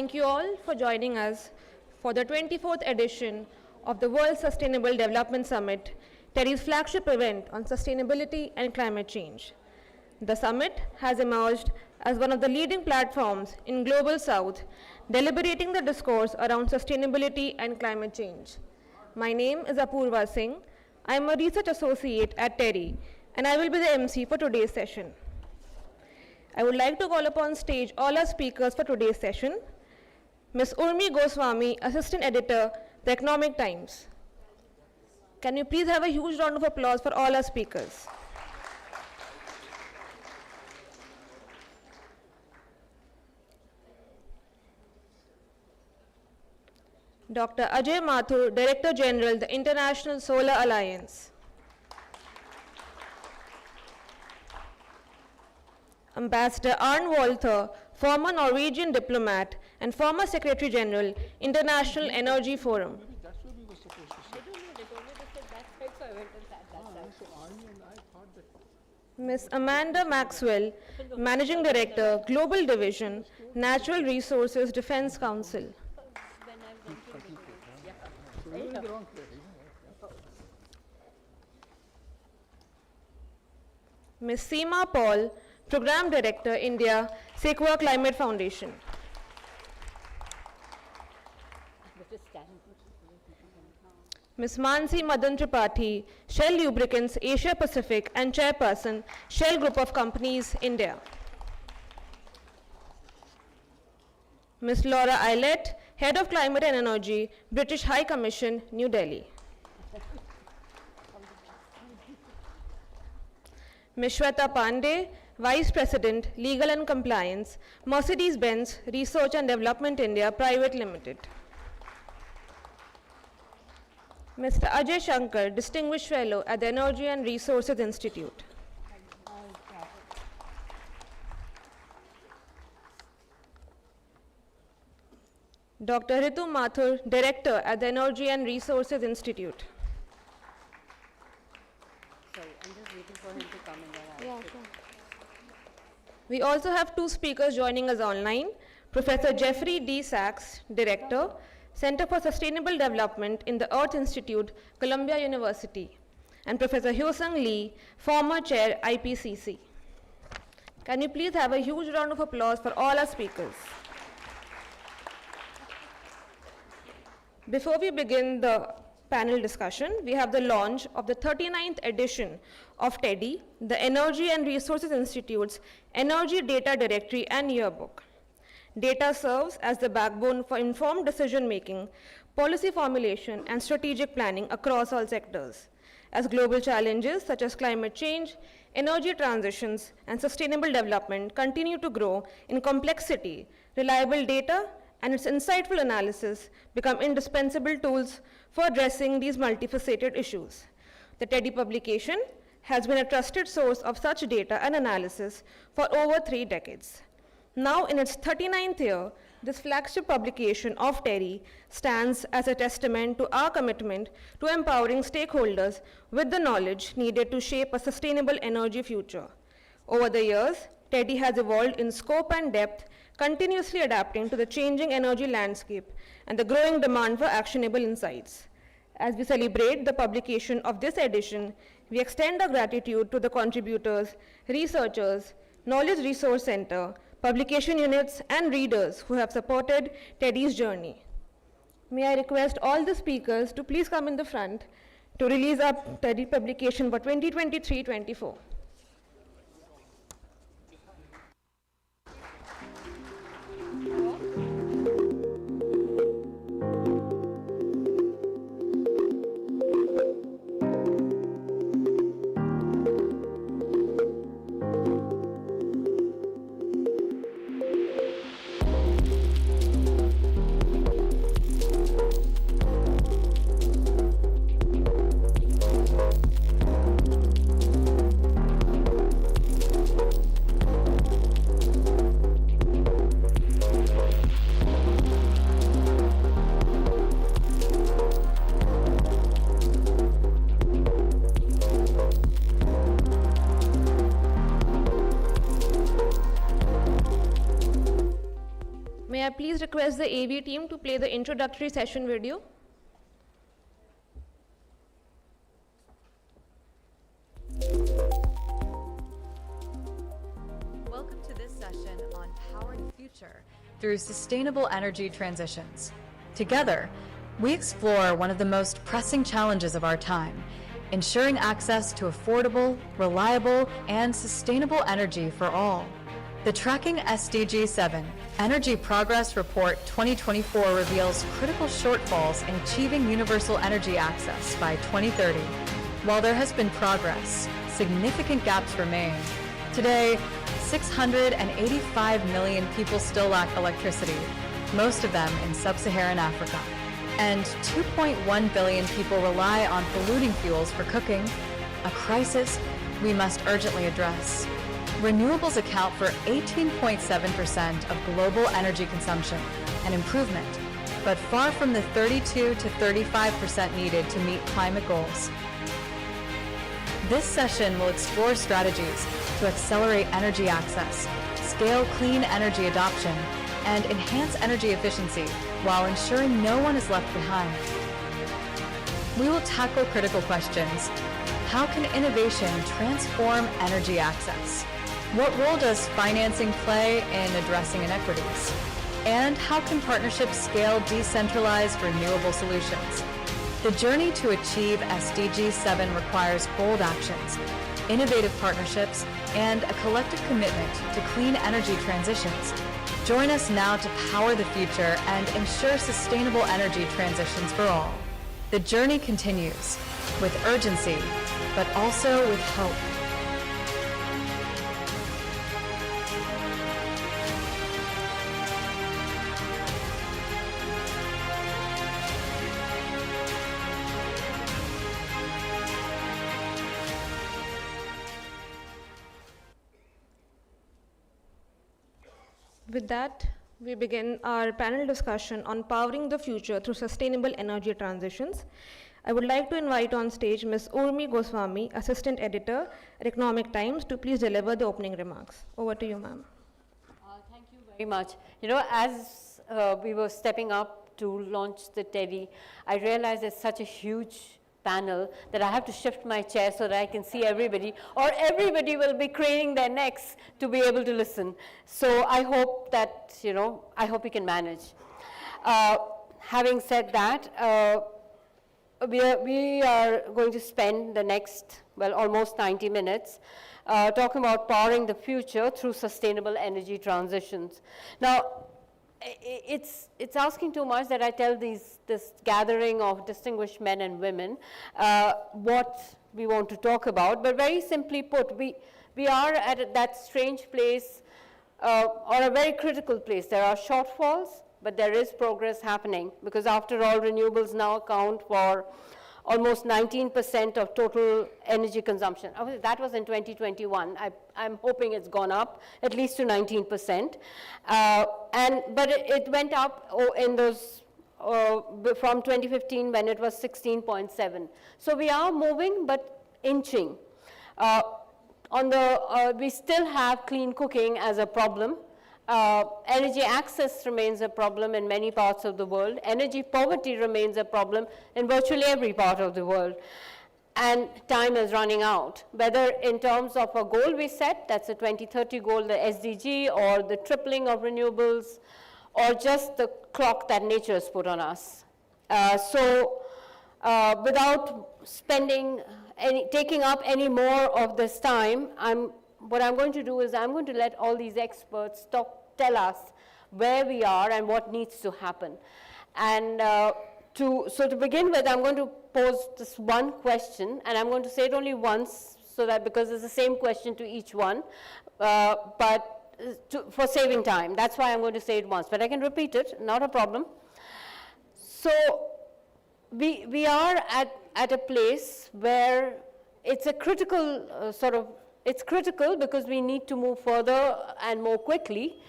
Thank you all for joining us for the 24th edition of the World Sustainable Development Summit, TERI's flagship event on sustainability and climate change. The summit has emerged as one of the leading platforms in Global South, deliberating the discourse around sustainability and climate change. My name is Apurva Singh. I am a research associate at TERI, and I will be the MC for today's session. I would like to call upon stage all our speakers for today's session. Ms. Urmi Goswami, Assistant Editor, The Economic Times. Can you please have a huge round of applause for all our speakers? Dr. Ajay Mathur, Director General, the International Solar Alliance. Ambassador Arne Walther, former Norwegian diplomat and former Secretary General, International Energy Forum. Ms. Amanda Maxwell, Managing Director, Global Division, Natural Resources Defense Council. Ms. Seema Paul, Program Director, India, Sequoia Climate Foundation. Ms. Mansi Madan Tripathy, Shell Lubricants, Asia Pacific, and Chairperson, Shell Group of Companies, India. Ms. Laura Eilert, Head of Climate and Energy, British High Commission, New Delhi. Ms. Shweta Pandey, Vice President, Legal and Compliance, Mercedes-Benz Research and Development India Private Limited. Mr. Ajay Shankar, Distinguished Fellow at the Energy and Resources Institute. Dr. Ritu Mathur, Director at the Energy and Resources Institute. Sorry, I'm just waiting for him to come in there. Yeah, sure. We also have two speakers joining us online. Professor Jeffrey D. Sachs, Director, Center for Sustainable Development in the Earth Institute, Columbia University, and Professor Hyosung Lee, former Chair, IPCC. Can you please have a huge round of applause for all our speakers? Before we begin the panel discussion, we have the launch of the 39th edition of TEDI, the Energy and Resources Institute's Energy Data Directory and Yearbook. Data serves as the backbone for informed decision-making, policy formulation, and strategic planning across all sectors. As global challenges such as climate change, energy transitions, and sustainable development continue to grow in complexity, reliable data and its insightful analysis become indispensable tools for addressing these multifaceted issues. The TEDI publication has been a trusted source of such data and analysis for over 3 decades. Now, in its 39th year, this flagship publication of TERI stands as a testament to our commitment to empowering stakeholders with the knowledge needed to shape a sustainable energy future. Over the years, TEDI has evolved in scope and depth, continuously adapting to the changing energy landscape and the growing demand for actionable insights. As we celebrate the publication of this edition, we extend our gratitude to the contributors, researchers, Knowledge Resource Center, publication units, and readers who have supported TEDI's journey. May I request all the speakers to please come in the front to release our TEDI publication for 2023-24. request the AV team to play the introductory session video. Welcome to this session on Powering the Future through Sustainable Energy Transitions. Together, we explore one of the most pressing challenges of our time, ensuring access to affordable, reliable, and sustainable energy for all. The Tracking SDG 7 Energy Progress Report 2024 reveals critical shortfalls in achieving universal energy access by 2030. While there has been progress, significant gaps remain. Today, 685 million people still lack electricity, most of them in sub-Saharan Africa. And 2.1 billion people rely on polluting fuels for cooking, a crisis we must urgently address. Renewables account for 18.7% of global energy consumption, an improvement, but far from the 32 to 35% needed to meet climate goals. This session will explore strategies to accelerate energy access, scale clean energy adoption, and enhance energy efficiency while ensuring no one is left behind. We will tackle critical questions. How can innovation transform energy access? What role does financing play in addressing inequities? And how can partnerships scale decentralized renewable solutions? The journey to achieve SDG 7 requires bold actions, innovative partnerships, and a collective commitment to clean energy transitions. Join us now to power the future and ensure sustainable energy transitions for all. The journey continues with urgency, but also with hope. With that, we begin our panel discussion on powering the future through sustainable energy transitions. I would like to invite on stage Ms. Urmi Goswami, Assistant Editor at Economic Times, to please deliver the opening remarks. Over to you, ma'am. Thank you very much. You know, as we were stepping up to launch the TERI, I realized it's such a huge panel that I have to shift my chair so that I can see everybody, or everybody will be craning their necks to be able to listen. So I hope that, you know, I hope we can manage. Having said that, we are going to spend the next, well, almost 90 minutes talking about powering the future through sustainable energy transitions. Now, it's asking too much that I tell this gathering of distinguished men and women what we want to talk about, but very simply put, we are at that strange place or a very critical place. There are shortfalls, but there is progress happening, because after all, renewables now account for almost 19% of total energy consumption. That was in 2021. I'm hoping it's gone up at least to 19%. But it went up in those from 2015 when it was 16.7. So we are moving, but inching. We still have clean cooking as a problem. Energy access remains a problem in many parts of the world. Energy poverty remains a problem in virtually every part of the world. And time is running out, whether in terms of a goal we set, that's a 2030 goal, the SDG, or the tripling of renewables, or just the clock that nature has put on us. Without taking up any more of this time, what I'm going to do is I'm going to let all these experts tell us where we are and what needs to happen. And to begin with, I'm going to pose this one question, and I'm going to say it only once, so that because it's the same question to each one, for saving time. That's why I'm going to say it once, but I can repeat it, not a problem. So we are at a place where it's a critical it's critical because we need to move further and more quickly,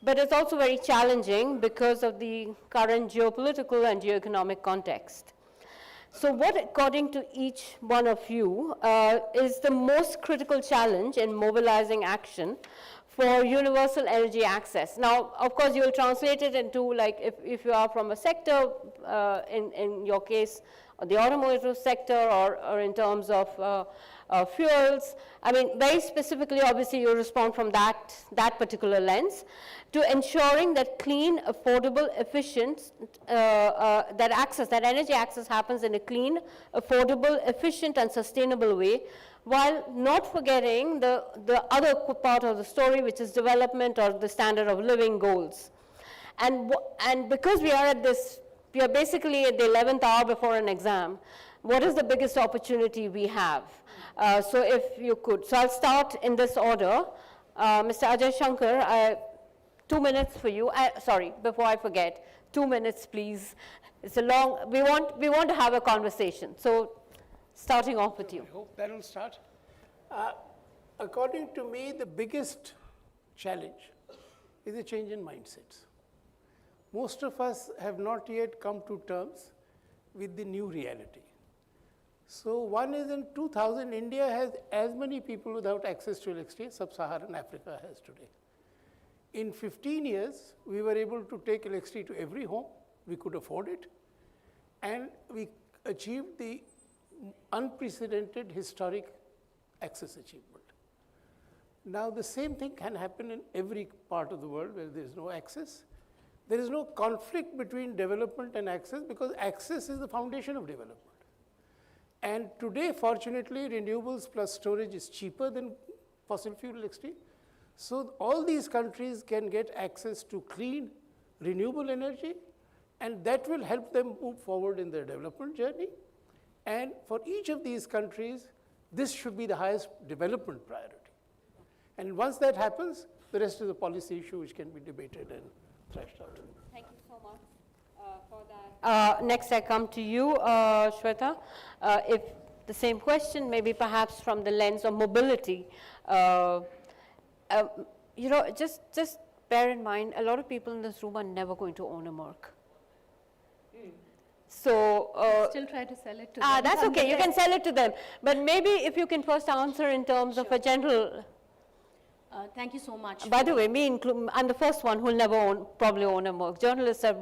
but it's also very challenging because of the current geopolitical and geoeconomic context. So what, according to each one of you, is the most critical challenge in mobilizing action for universal energy access. Now, of course, you will translate it into, like, if you are from a sector, in your case, the automotive sector, or in terms of fuels. I mean, very specifically, obviously, you respond from that particular lens to ensuring that clean, affordable, efficient, that energy access happens in a clean, affordable, efficient, and sustainable way, while not forgetting the other part of the story, which is development or the standard of living goals. And because we are basically at the 11th hour before an exam, what is the biggest opportunity we have? So if you could, so I'll start in this order. Mr. Ajay Shankar, 2 minutes for you. Sorry, before I forget, 2 minutes, please. It's a long, we want to have a conversation. So starting off with you. I hope that will start. According to me, the biggest challenge is a change in mindsets. Most of us have not yet come to terms with the new reality. So one is, in 2000, India has as many people without access to electricity as sub-Saharan Africa has today. In 15 years, we were able to take electricity to every home. We could afford it. And we achieved the unprecedented historic access achievement. Now, the same thing can happen in every part of the world where there is no access. There is no conflict between development and access, because access is the foundation of development. And today, fortunately, renewables plus storage is cheaper than fossil fuel electricity. So all these countries can get access to clean, renewable energy, and that will help them move forward in their development journey. And for each of these countries, this should be the highest development priority. And once that happens, the rest is a policy issue which can be debated and thrashed out. Thank you so much for that. Next, I come to you, Shweta. If the same question, maybe perhaps from the lens of mobility. You know, just bear in mind, a lot of people in this room are never going to own a Merc. So, still try to sell it to them. That's okay, you can sell it to them. But maybe if you can first answer in terms of a general. Thank you so much. By the way, I'm the first one who will never probably own a Merc. Journalists are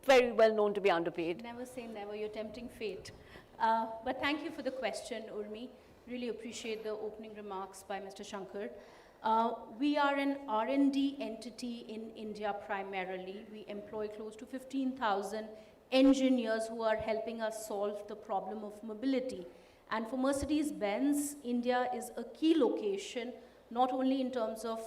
very well known to be underpaid. Never say never, you're tempting fate. But thank you for the question, Urmi. Really appreciate the opening remarks by Mr. Shankar. We are an R&D entity in India primarily. We employ close to 15,000 engineers who are helping us solve the problem of mobility. And for Mercedes-Benz, India is a key location, not only in terms of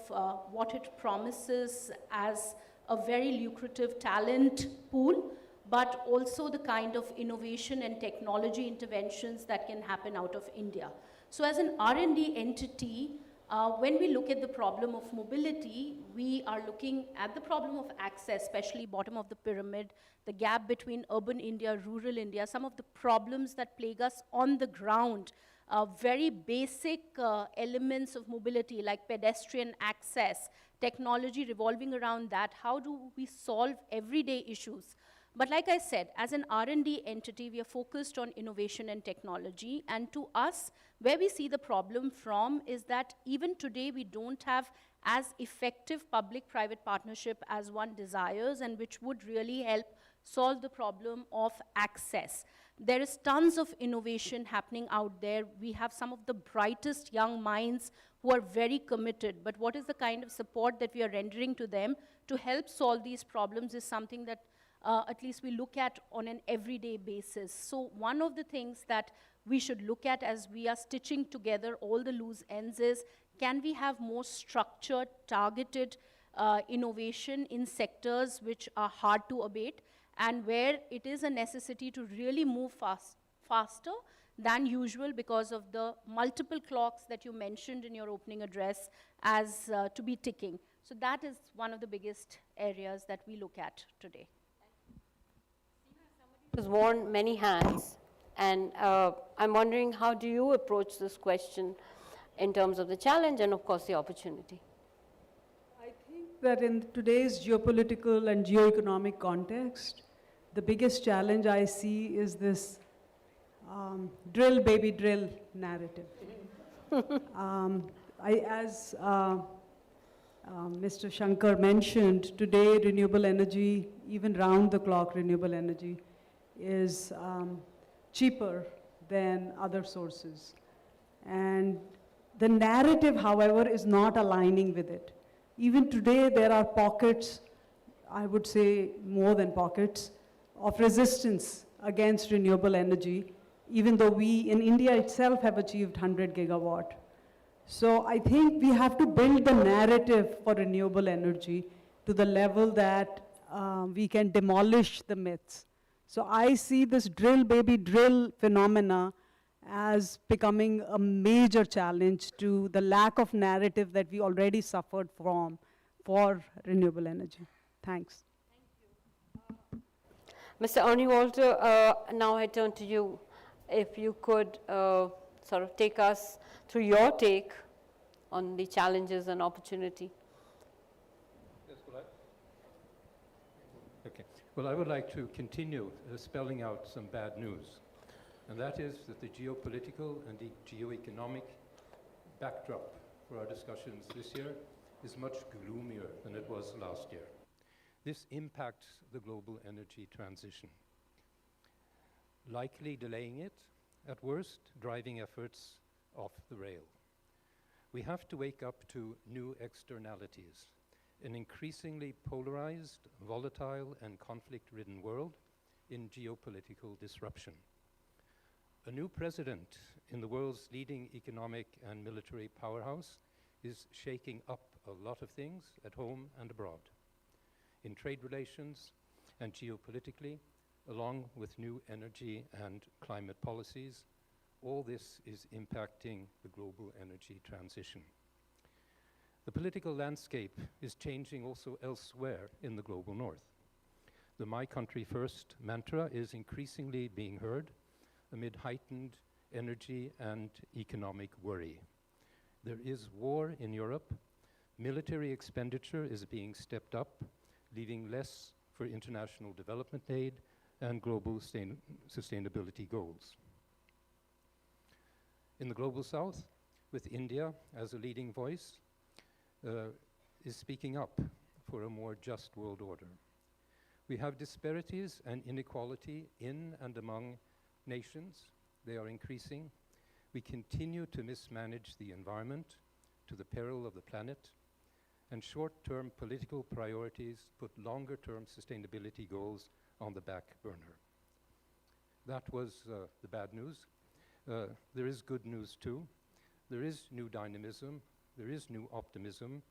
what it promises as a very lucrative talent pool, but also the kind of innovation and technology interventions that can happen out of India. So as an R&D entity, when we look at the problem of mobility, we are looking at the problem of access, especially bottom of the pyramid, the gap between urban India, rural India, some of the problems that plague us on the ground, very basic elements of mobility like pedestrian access, technology revolving around that. How do we solve everyday issues? But like I said, as an R&D entity, we are focused on innovation and technology. And to us, where we see the problem from is that even today, we don't have as effective public-private partnership as one desires, and which would really help solve the problem of access. There is tons of innovation happening out there. We have some of the brightest young minds who are very committed. But what is the kind of support that we are rendering to them to help solve these problems is something that at least we look at on an everyday basis. So one of the things that we should look at as we are stitching together all the loose ends is, can we have more structured, targeted innovation in sectors which are hard to abate, and where it is a necessity to really move faster than usual because of the multiple clocks that you mentioned in your opening address as to be ticking. So that is one of the biggest areas that we look at today. Has worn many hats, and I'm wondering, how do you approach this question in terms of the challenge and, of course, the opportunity? I think that in today's geopolitical and geoeconomic context, the biggest challenge I see is this drill, baby, drill narrative. As Mr. Shankar mentioned, today renewable energy, even round-the-clock renewable energy, is cheaper than other sources. And the narrative, however, is not aligning with it. Even today, there are pockets, I would say more than pockets, of resistance against renewable energy, even though we in India itself have achieved 100 gigawatt. So I think we have to build the narrative for renewable energy to the level that we can demolish the myths. So I see this drill baby drill phenomena as becoming a major challenge to the lack of narrative that we already suffered from for renewable energy. Thanks. Mr. Arne Walther, now I turn to you. If you could sort of take us through your take on the challenges and opportunity. Yes, okay. Well, I would like to continue spelling out some bad news, and that is that the geopolitical and the geoeconomic backdrop for our discussions this year is much gloomier than it was last year. This impacts the global energy transition, likely delaying it, at worst, driving efforts off the rail. We have to wake up to new externalities, an increasingly polarized, volatile, and conflict-ridden world in geopolitical disruption. A new president in the world's leading economic and military powerhouse is shaking up a lot of things at home and abroad, in trade relations and geopolitically, along with new energy and climate policies. All this is impacting the global energy transition. The political landscape is changing also elsewhere in the global north. The My Country First mantra is increasingly being heard amid heightened energy and economic worry. There is war in Europe. Military expenditure is being stepped up, leaving less for international development aid and global sustainability goals. In the global south, with India as a leading voice, is speaking up for a more just world order. We have disparities and inequality in and among nations. They are increasing. We continue to mismanage the environment to the peril of the planet, and short-term political priorities put longer-term sustainability goals on the back burner. That was the bad news. There is good news too. There is new dynamism. There is new optimism,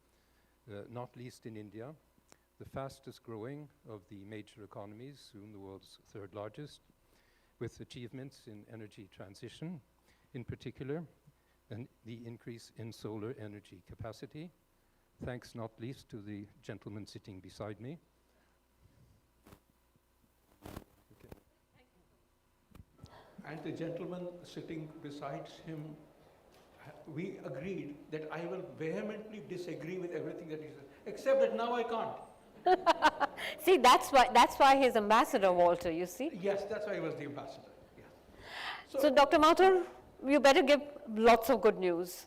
not least in India, the fastest growing of the major economies, soon the world's third largest, with achievements in energy transition in particular, and the increase in solar energy capacity, thanks not least to the gentleman sitting beside me. Okay. And the gentleman sitting beside him, we agreed that I will vehemently disagree with everything that he said, except that now I can't. See, that's why he's ambassador, Walter, you see? Yes, that's why he was the ambassador. Yeah. So Dr. Mathur, you better give lots of good news.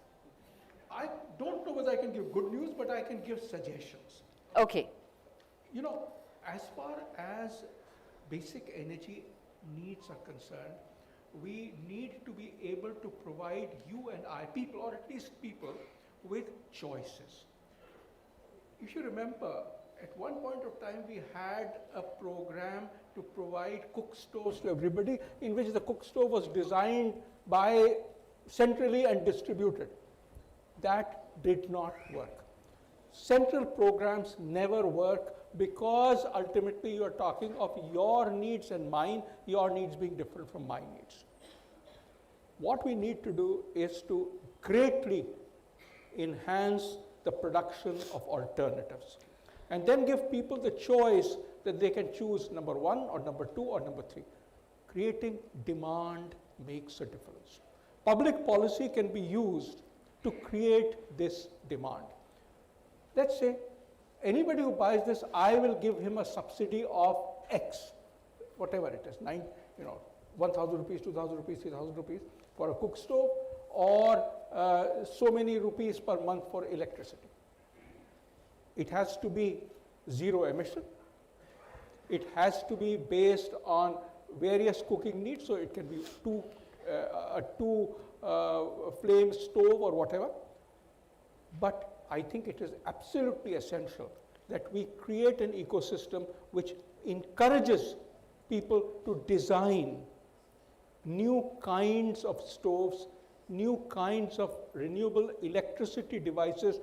I don't know whether I can give good news, but I can give suggestions. Okay. You know, as far as basic energy needs are concerned, we need to be able to provide you and I, people, or at least people, with choices. If you remember, at one point of time we had a program to provide cook stoves to everybody, in which the cook stove was designed by centrally and distributed. That did not work. Central programs never work because ultimately you are talking of your needs and mine, your needs being different from my needs. What we need to do is to greatly enhance the production of alternatives, and then give people the choice that they can choose number one or number two or number three. Creating demand makes a difference. Public policy can be used to create this demand. Let's say anybody who buys this, I will give him a subsidy of X, whatever it is, 1,000 rupees, 2,000 rupees, 3,000 rupees for a cook stove, or so many rupees per month for electricity. it has to be zero emission. It has to be based on various cooking needs, so it can be a two flame stove or whatever. But I think it is absolutely essential that we create an ecosystem which encourages people to design new kinds of stoves, new kinds of renewable electricity devices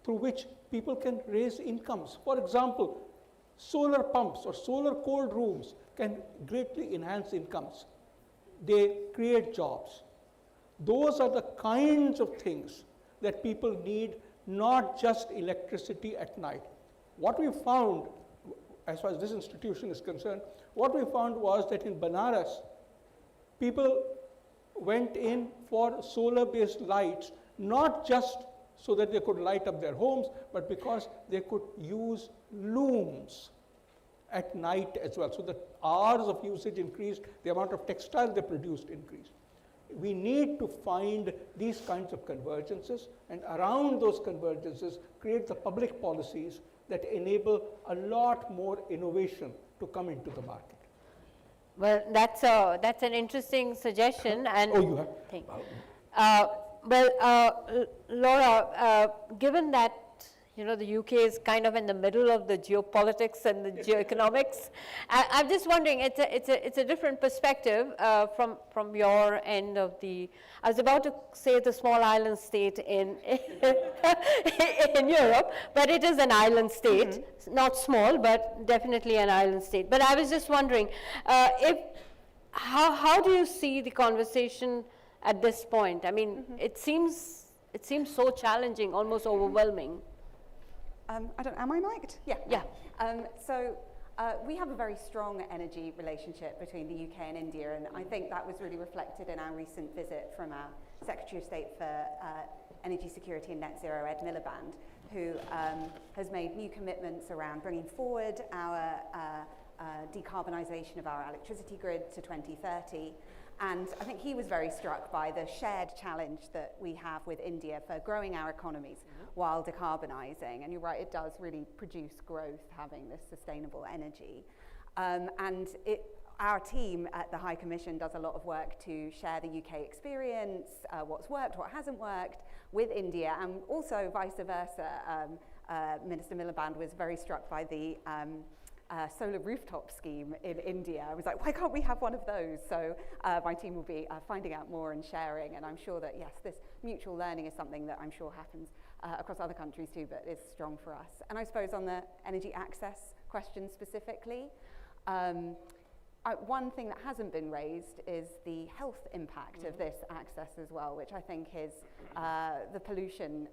through which people can raise incomes. For example, solar pumps or solar cold rooms can greatly enhance incomes. They create jobs. Those are the kinds of things that people need, not just electricity at night. What we found, as far as this institution is concerned, what we found was that in Banaras, people went in for solar-based lights, not just so that they could light up their homes, but because they could use looms at night as well. So the hours of usage increased, the amount of textile they produced increased. We need to find these kinds of convergences, and around those convergences, create the public policies that enable a lot more innovation to come into the market. Well, that's an interesting suggestion. And Oh, you have? thing. Laura, given that the UK is kind of in the middle of the geopolitics and the geoeconomics, I'm just wondering, it's a different perspective from your end of the. I was about to say the small island state in in Europe, but it is an island state, not small, but definitely an island state. But I was just wondering, how do you see the conversation at this point? I mean, it seems so challenging, almost overwhelming. Am I mic'd? Yeah. Yeah. So we have a very strong energy relationship between the UK and India, and I think that was really reflected in our recent visit from our Secretary of State for Energy Security and Net Zero, Ed Miliband, who has made new commitments around bringing forward our decarbonisation of our electricity grid to 2030. And I think he was very struck by the shared challenge that we have with India for growing our economies while decarbonising. And you're right, it does really produce growth, having this sustainable energy. Our team at the High Commission does a lot of work to share the UK experience, what's worked, what hasn't worked with India, and also vice versa. Minister Miliband was very struck by the solar rooftop scheme in India. I was like, why can't we have one of those? So my team will be finding out more and sharing, and I'm sure that, yes, this mutual learning is something that I'm sure happens across other countries too, but is strong for us. And I suppose on the energy access question specifically, one thing that hasn't been raised is the health impact of this access as well, which I think is the pollution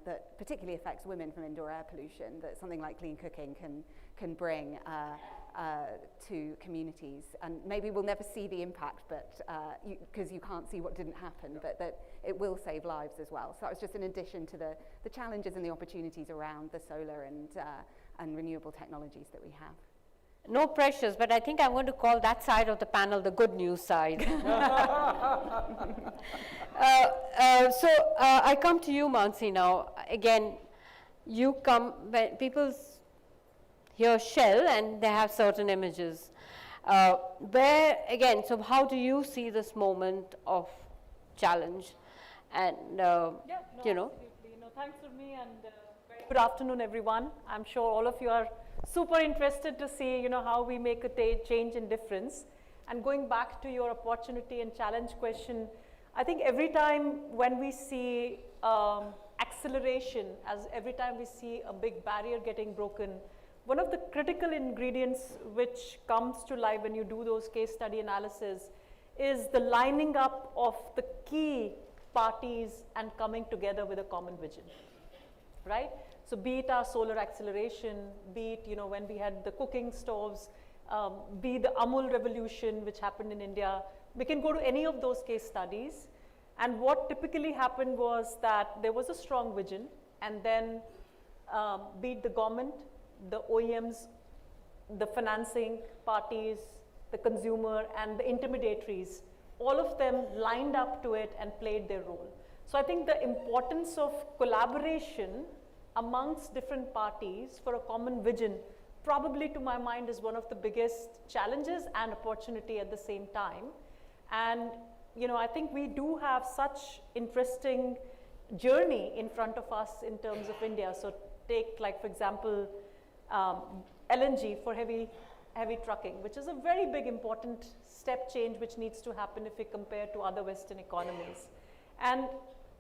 that particularly affects women from indoor air pollution, that something like clean cooking can bring to communities. And maybe we'll never see the impact, but because you can't see what didn't happen, but that it will save lives as well. So that was just in addition to the challenges and the opportunities around the solar and renewable technologies that we have. No pressures, but I think I'm going to call that side of the panel the good news side. So I come to you, Mansi, now. Again, you come, when people hear Shell and they have certain images. So how do you see this moment of challenge? And, Absolutely. Thanks, Urmi, and very good afternoon, everyone. I'm sure all of you are super interested to see, how we make a change and difference. And going back to your opportunity and challenge question, I think every time when we see acceleration, every time we see a big barrier getting broken, one of the critical ingredients which comes to life when you do those case study analysis is the lining up of the key parties and coming together with a common vision, right? So be it our solar acceleration, be it when we had the cooking stoves, be the Amul revolution which happened in India. We can go to any of those case studies, and what typically happened was that there was a strong vision, and then be it the government, the OEMs, the financing parties, the consumer, and the intermediaries, all of them lined up to it and played their role. So I think the importance of collaboration amongst different parties for a common vision, probably to my mind is one of the biggest challenges and opportunity at the same time. And I think we do have such interesting journey in front of us in terms of India. So take, like, for example, LNG for heavy trucking, which is a very big important step change which needs to happen if we compare to other Western economies. And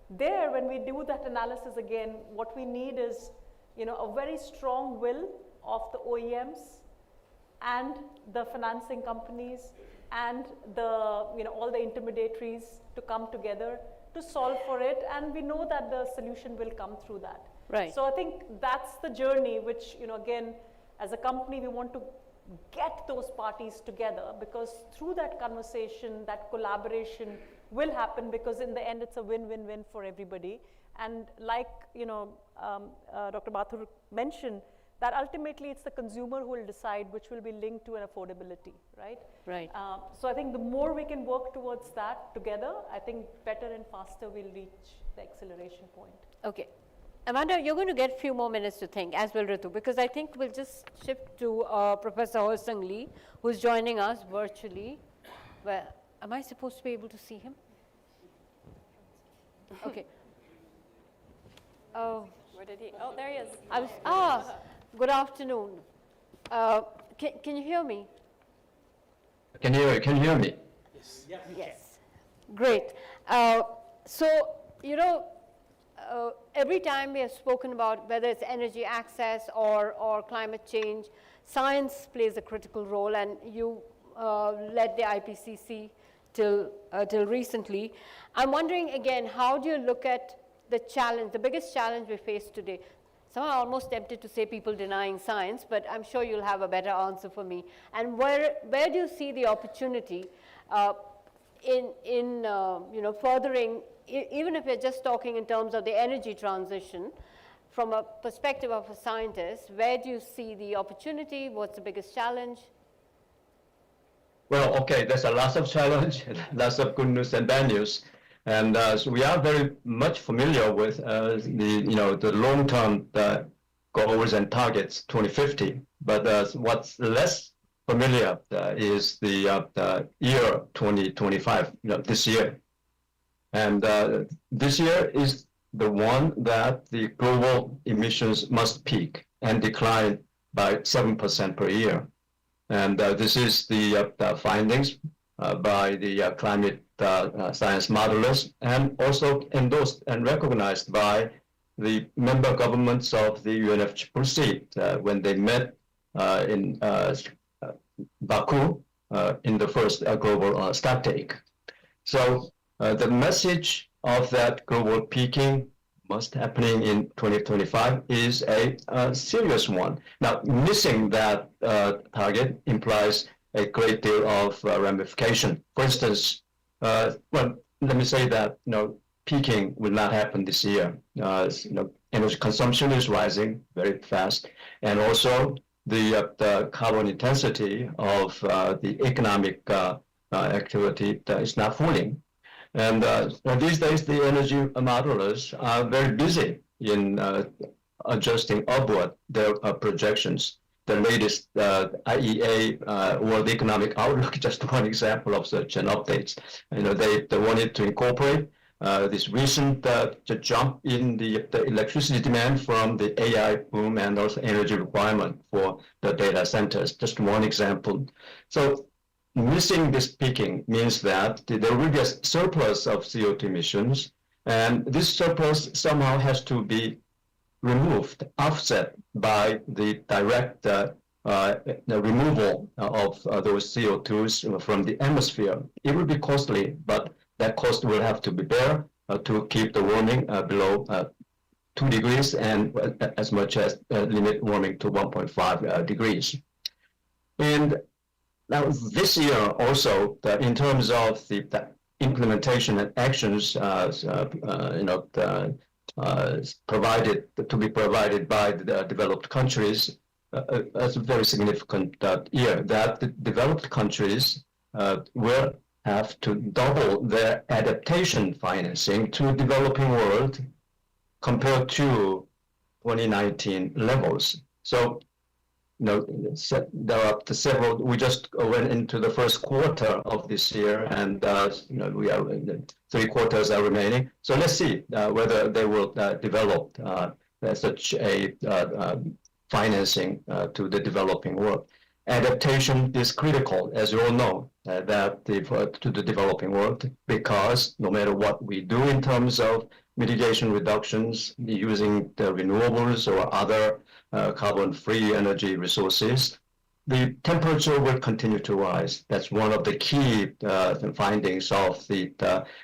there, when we do that analysis again, what we need is a very strong will of the OEMs and the financing companies and the all the intermediaries to come together to solve for it, and we know that the solution will come through that. Right. So I think that's the journey which, again, as a company, we want to get those parties together, because through that conversation, that collaboration will happen, because in the end, it's a win-win-win for everybody. And like, Dr. Mathur mentioned, that ultimately it's the consumer who will decide, which will be linked to an affordability, right? Right. So I think the more we can work towards that together, I think better and faster we'll reach the acceleration point. Okay. Amanda, you're going to get a few more minutes to think, as will Ritu, because I think we'll just shift to Professor Hoesung Lee, who's joining us virtually. Well, am I supposed to be able to see him? Okay. Oh. Where did he? Oh, there he is. Good afternoon. Can you hear me? Can you hear me? Yes. Yes. Great. Every time we have spoken about whether it's energy access or climate change, science plays a critical role, and you led the IPCC till recently. I'm wondering again, how do you look at the challenge, the biggest challenge we face today? So I'm almost tempted to say people denying science, but I'm sure you'll have a better answer for me. And where do you see the opportunity in furthering, even if we're just talking in terms of the energy transition, from a perspective of a scientist, where do you see the opportunity? What's the biggest challenge? Well, okay, there's a lot of challenge, lots of good news and bad news. And so we are very much familiar with the long-term goals and targets 2050. But what's less familiar is the year 2025, this year. And this year is the one that the global emissions must peak and decline by 7% per year. And this is the findings by the climate science modelers, and also endorsed and recognized by the member governments of the UNFCCC when they met in Baku in the first global stocktake. So the message of that global peaking must happening in 2025 is a serious one. Now, missing that target implies a great deal of ramification. For instance, well, let me say that peaking will not happen this year. Energy consumption is rising very fast, and also the carbon intensity of the economic activity is not falling. And these days, the energy modelers are very busy in adjusting upward their projections. The latest IEA World Economic Outlook, just one example of such an update. They wanted to incorporate this recent jump in the electricity demand from the AI boom and also energy requirement for the data centers. Just one example. So missing this peaking means that there will be a surplus of CO2 emissions, and this surplus somehow has to be removed, offset by the direct removal of those CO2s from the atmosphere. It will be costly, but that cost will have to be borne to keep the warming below 2 degrees and as much as limit warming to 1.5 degrees. And now this year also, in terms of the implementation and actions, provided by the developed countries, that's a very significant year, that the developed countries will have to double their adaptation financing to developing world compared to 2019 levels. So, there are several. We just went into the first quarter of this year, and we are 3 quarters are remaining. So let's see whether they will develop such a financing to the developing world. Adaptation is critical, as you all know, to the developing world, because no matter what we do in terms of mitigation reductions, using the renewables or other carbon-free energy resources, the temperature will continue to rise. That's one of the key findings of the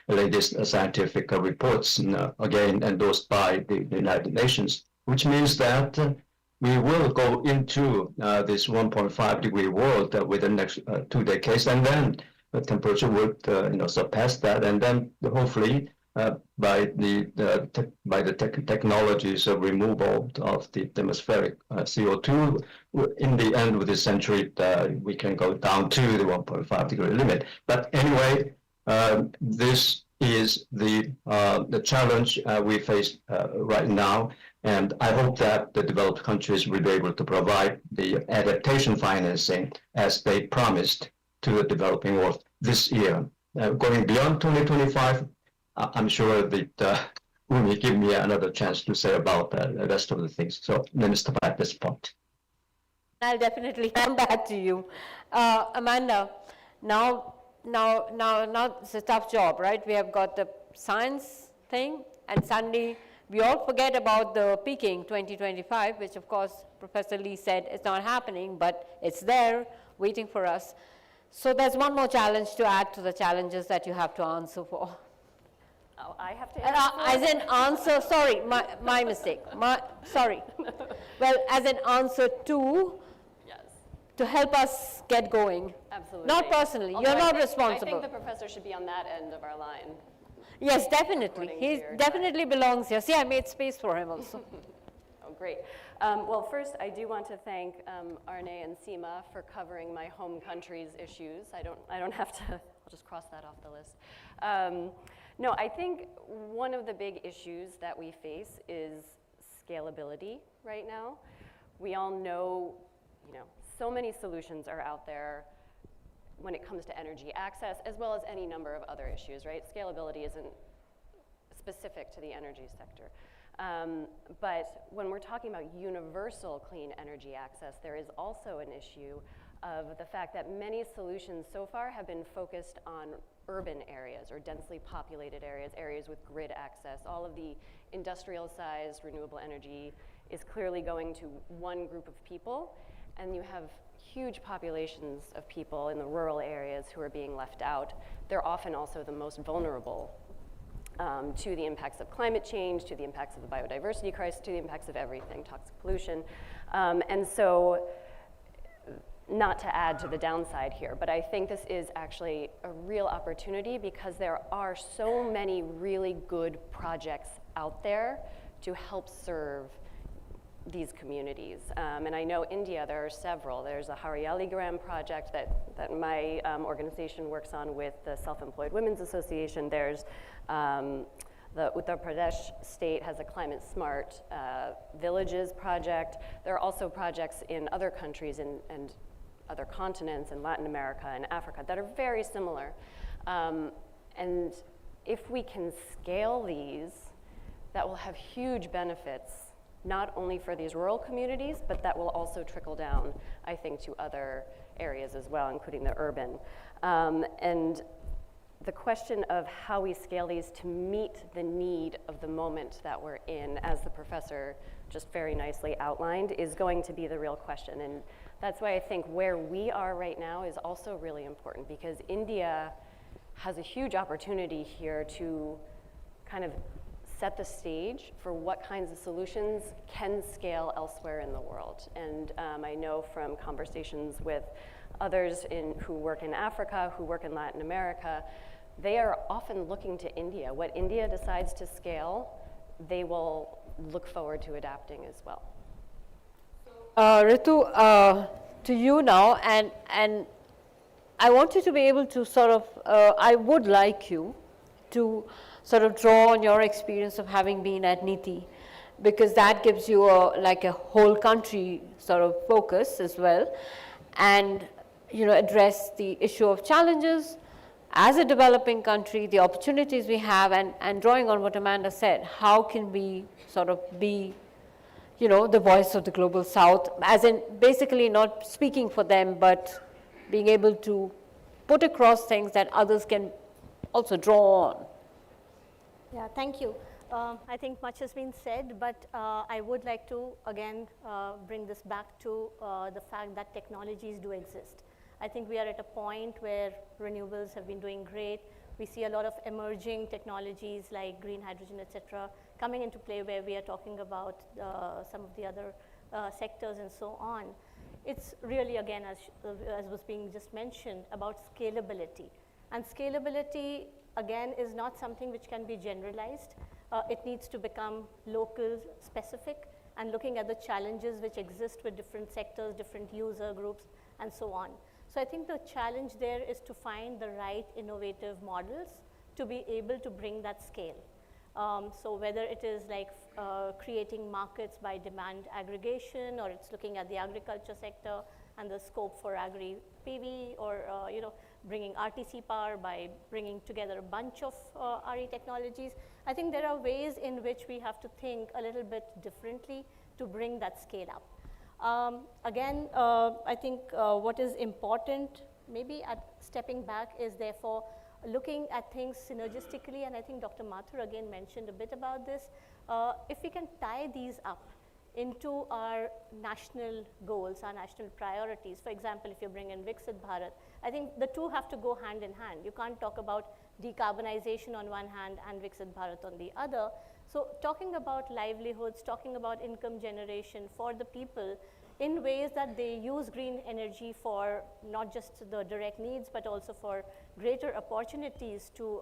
latest scientific reports, again endorsed by the United Nations, which means that we will go into this 1.5 degree world within the next 2 decades, and then the temperature would surpass that, and then hopefully by the technologies of removal of the atmospheric CO2, in the end of this century, we can go down to the 1.5 degree limit. But anyway, this is the challenge we face right now. And I hope that the developed countries will be able to provide the adaptation financing as they promised to the developing world this year. Going beyond 2025, I'm sure that Urmi give me another chance to say about the rest of the things. So let me stop at this point. I'll definitely come back to you. Amanda, now it's a tough job, right? We have got the science thing, and suddenly we all forget about the peaking 2025, which of course Professor Lee said it's not happening, but it's there waiting for us. So there's one more challenge to add to the challenges that you have to answer for. Oh, I have to answer? As an answer, sorry, my mistake. Sorry. Well, as an answer to, yes, to help us get going. Absolutely. Not personally. Although You're not I responsible. think the professor should be on that end of our line. Yes, definitely. According He to your definitely belongs here. See, I made space for him also. Oh, great. Well, first, I do want to thank Arne and Seema for covering my home country's issues. I don't have to, I'll just cross that off the list. No, I think one of the big issues that we face is scalability right now. We all know, so many solutions are out there when it comes to energy access, as well as any number of other issues, right? Scalability isn't specific to the energy sector. But when we're talking about universal clean energy access, there is also an issue of the fact that many solutions so far have been focused on urban areas or densely populated areas, areas with grid access. All of the industrial-sized renewable energy is clearly going to one group of people, and you have huge populations of people in the rural areas who are being left out. They're often also the most vulnerable to the impacts of climate change, to the impacts of the biodiversity crisis, to the impacts of everything, toxic pollution. And so, not to add to the downside here, but I think this is actually a real opportunity because there are so many really good projects out there to help serve these communities. And I know India, there are several. There's a Hariyaligram project that my organization works on with the Self-Employed Women's Association. There's the Uttar Pradesh state has a climate smart villages project. There are also projects in other countries and other continents in Latin America and Africa that are very similar. And if we can scale these, that will have huge benefits, not only for these rural communities, but that will also trickle down, I think, to other areas as well, including the urban. And the question of how we scale these to meet the need of the moment that we're in, as the professor just very nicely outlined, is going to be the real question. And that's why I think where we are right now is also really important, because India has a huge opportunity here to kind of set the stage for what kinds of solutions can scale elsewhere in the world. And I know from conversations with others who work in Africa, who work in Latin America, they are often looking to India. What India decides to scale, they will look forward to adapting as well. Ritu, to you now, and I want you to be able to sort of, I would like you to sort of draw on your experience of having been at NITI because that gives you like a whole country sort of focus as well, and address the issue of challenges as a developing country, the opportunities we have, and drawing on what Amanda said, how can we sort of be the voice of the global south, as in basically not speaking for them, but being able to put across things that others can also draw on. Yeah, thank you. I think much has been said, but I would like to again bring this back to the fact that technologies do exist. I think we are at a point where renewables have been doing great. We see a lot of emerging technologies like green hydrogen, etc., coming into play, where we are talking about some of the other sectors and so on. It's really, again, as was being just mentioned, about scalability. And scalability, again, is not something which can be generalized. It needs to become local specific, and looking at the challenges which exist with different sectors, different user groups, and so on. So I think the challenge there is to find the right innovative models to be able to bring that scale. So whether it is like creating markets by demand aggregation, or it's looking at the agriculture sector and the scope for agri-PV, or bringing RTC power by bringing together a bunch of RE technologies. I think there are ways in which we have to think a little bit differently to bring that scale up. Again, I think what is important, maybe at stepping back, is therefore looking at things synergistically, and I think Dr. Mathur again mentioned a bit about this. If we can tie these up into our national goals, our national priorities. For example, if you bring in Viksit Bharat, I think the two have to go hand in hand. You can't talk about decarbonization on one hand and Viksit Bharat on the other. So talking about livelihoods, talking about income generation for the people in ways that they use green energy for not just the direct needs, but also for greater opportunities to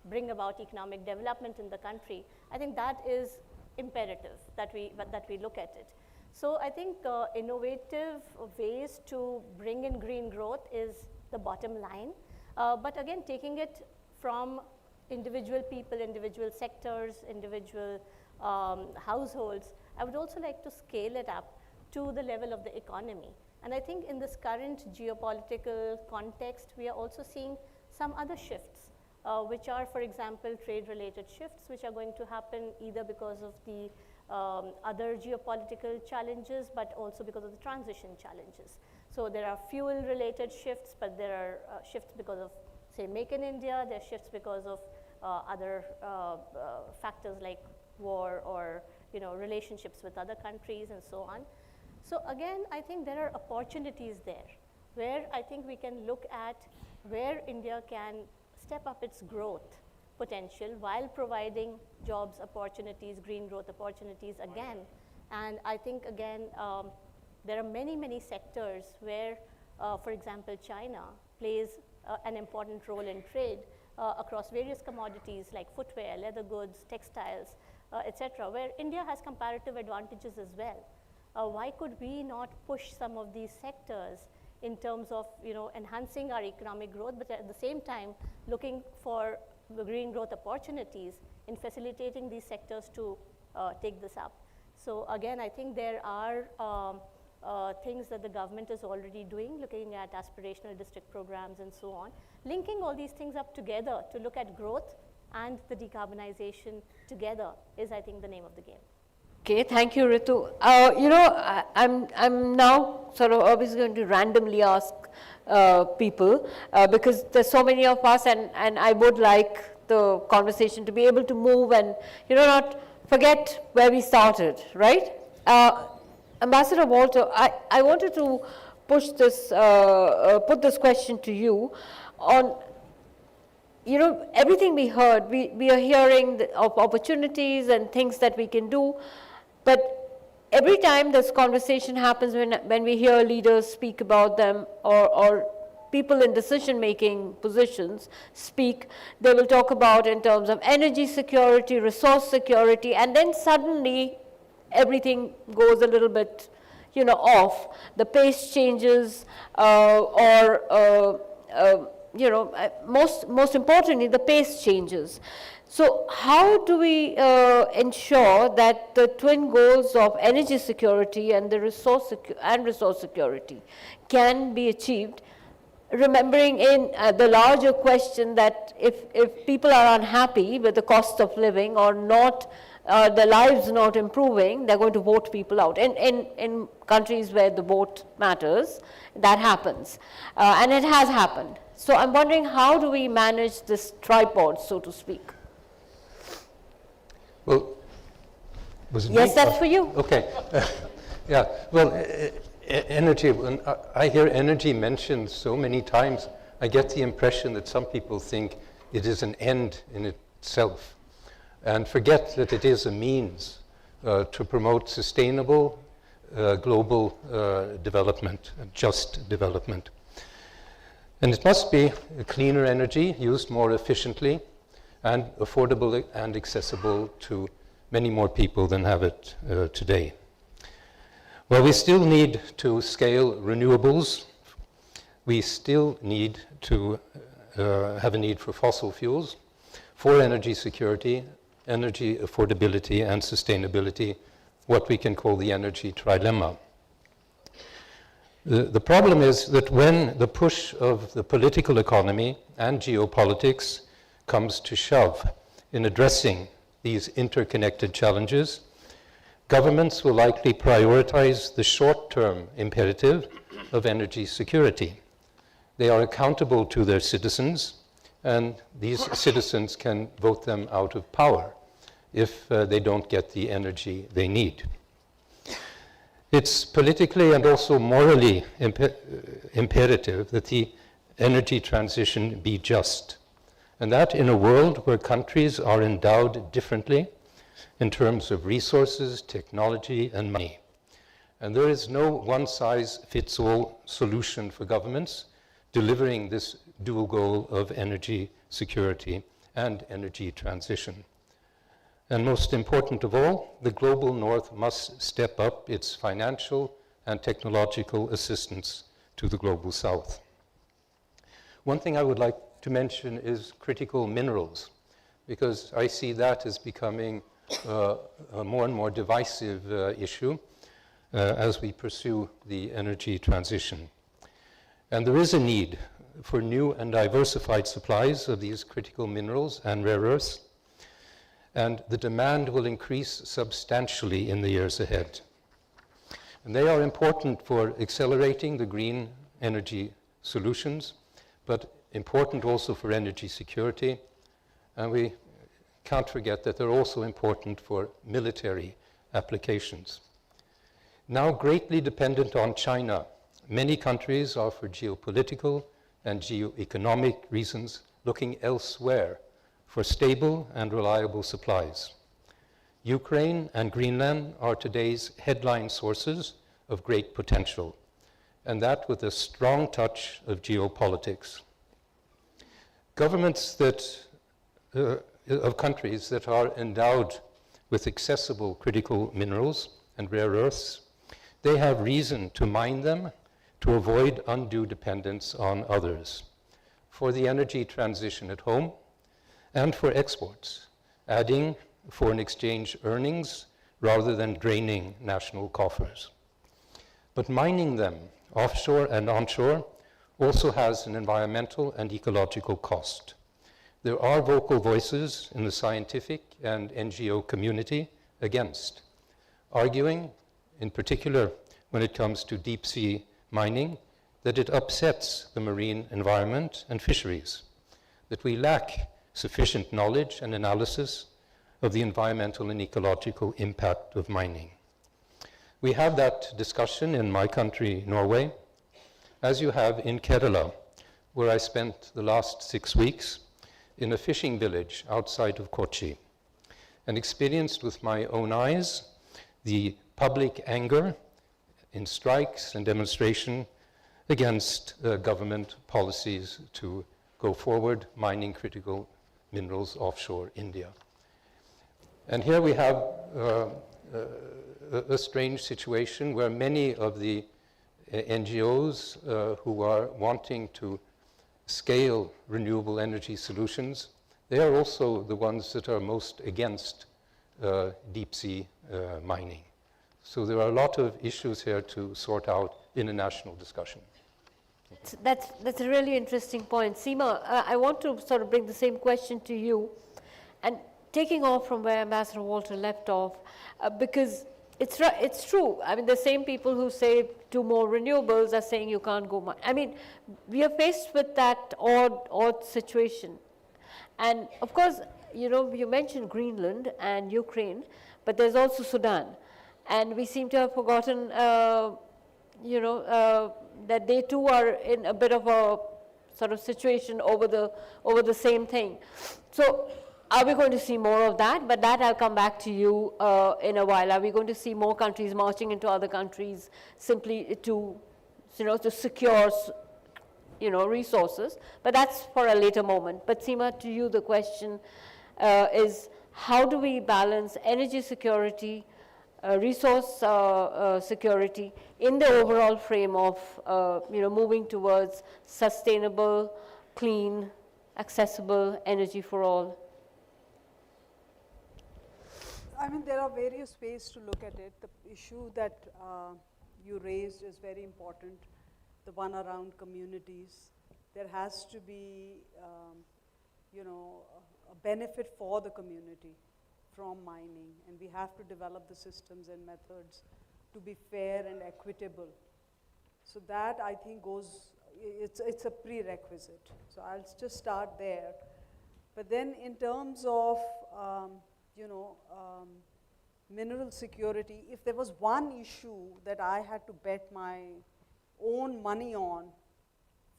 bring about economic development in the country. I think that is imperative that we look at it. So I think innovative ways to bring in green growth is the bottom line. But again, taking it from individual people, individual sectors, individual households, I would also like to scale it up to the level of the economy. And I think in this current geopolitical context, we are also seeing some other shifts, which are, for example, trade-related shifts, which are going to happen either because of the other geopolitical challenges, but also because of the transition challenges. So there are fuel-related shifts, but there are shifts because of, say, Make in India. There are shifts because of other factors like war or relationships with other countries and so on. So again, I think there are opportunities there where I think we can look at where India can step up its growth potential while providing jobs opportunities, green growth opportunities again. And I think again, there are many, many sectors where, for example, China plays an important role in trade across various commodities like footwear, leather goods, textiles, etc., where India has comparative advantages as well. Why could we not push some of these sectors in terms of enhancing our economic growth, but at the same time looking for the green growth opportunities in facilitating these sectors to take this up? So again, I think there are things that the government is already doing, looking at aspirational district programs and so on, linking all these things up together to look at growth and the decarbonization together is, I think, the name of the game. Okay, thank you, Ritu. I'm now sort of always going to randomly ask people because there's so many of us, and I would like the conversation to be able to move and not forget where we started, right? Ambassador Walther, I wanted to push this, put this question to you on. Everything we heard, we are hearing of opportunities and things that we can do, but every time this conversation happens, when we hear leaders speak about them or people in decision-making positions speak, they will talk about in terms of energy security, resource security, and then suddenly everything goes a little bit, off. The pace changes, or most importantly, the pace changes. So how do we ensure that the twin goals of energy security and the resource security can be achieved, remembering in the larger question that if people are unhappy with the cost of living or not, their lives not improving, they're going to vote people out. In countries where the vote matters, that happens. And it has happened. So I'm wondering, how do we manage this tripod, so to speak? Well, was it Yes, me? that's for you. Okay. Yeah, well, energy, when I hear energy mentioned so many times, I get the impression that some people think it is an end in itself and forget that it is a means to promote sustainable global development, just development. And it must be a cleaner energy used more efficiently and affordable and accessible to many more people than have it today. Well, we still need to scale renewables. We still need to have a need for fossil fuels, for energy security, energy affordability, and sustainability, what we can call the energy trilemma. The problem is that when the push of the political economy and geopolitics comes to shove in addressing these interconnected challenges, governments will likely prioritize the short-term imperative of energy security. They are accountable to their citizens, and these citizens can vote them out of power if they don't get the energy they need. It's politically and also morally imperative that the energy transition be just, and that in a world where countries are endowed differently in terms of resources, technology, and money. And there is no one-size-fits-all solution for governments delivering this dual goal of energy security and energy transition. And most important of all, the global north must step up its financial and technological assistance to the global south. One thing I would like to mention is critical minerals, because I see that as becoming a more and more divisive issue as we pursue the energy transition. And there is a need for new and diversified supplies of these critical minerals and rare earths, and the demand will increase substantially in the years ahead. And they are important for accelerating the green energy solutions, but important also for energy security. And we can't forget that they're also important for military applications. Now greatly dependent on China, many countries are, for geopolitical and geoeconomic reasons, looking elsewhere for stable and reliable supplies. Ukraine and Greenland are today's headline sources of great potential, and that with a strong touch of geopolitics. Governments of countries that are endowed with accessible critical minerals and rare earths, they have reason to mine them to avoid undue dependence on others, for the energy transition at home, and for exports, adding foreign exchange earnings rather than draining national coffers. But mining them offshore and onshore also has an environmental and ecological cost. There are vocal voices in the scientific and NGO community against, arguing, in particular when it comes to deep sea mining, that it upsets the marine environment and fisheries, that we lack sufficient knowledge and analysis of the environmental and ecological impact of mining. We have that discussion in my country, Norway, as you have in Kerala, where I spent the last 6 weeks in a fishing village outside of Kochi, and experienced with my own eyes the public anger in strikes and demonstration against government policies to go forward mining critical minerals offshore India. And here we have a strange situation where many of the NGOs who are wanting to scale renewable energy solutions, they are also the ones that are most against deep sea mining. So there are a lot of issues here to sort out in a national discussion. That's a really interesting point. Seema, I want to sort of bring the same question to you, and taking off from where Ambassador Walther left off, because it's true. I mean, the same people who say do more renewables are saying you can't go. I mean, we are faced with that odd situation. And of course, you know, you mentioned Greenland and Ukraine, but there's also Sudan. And we seem to have forgotten, that they too are in a bit of a sort of situation over the same thing. So are we going to see more of that? But that I'll come back to you in a while. Are we going to see more countries marching into other countries simply to secure resources? But that's for a later moment. But Seema, to you the question is, how do we balance energy security, resource security in the overall frame of moving towards sustainable, clean, accessible energy for all? I mean, there are various ways to look at it. The issue that you raised is very important, the one around communities. There has to be, a benefit for the community from mining, and we have to develop the systems and methods to be fair and equitable. So that, I think, it's a prerequisite. So I'll just start there. But then in terms of, mineral security, if there was one issue that I had to bet my own money on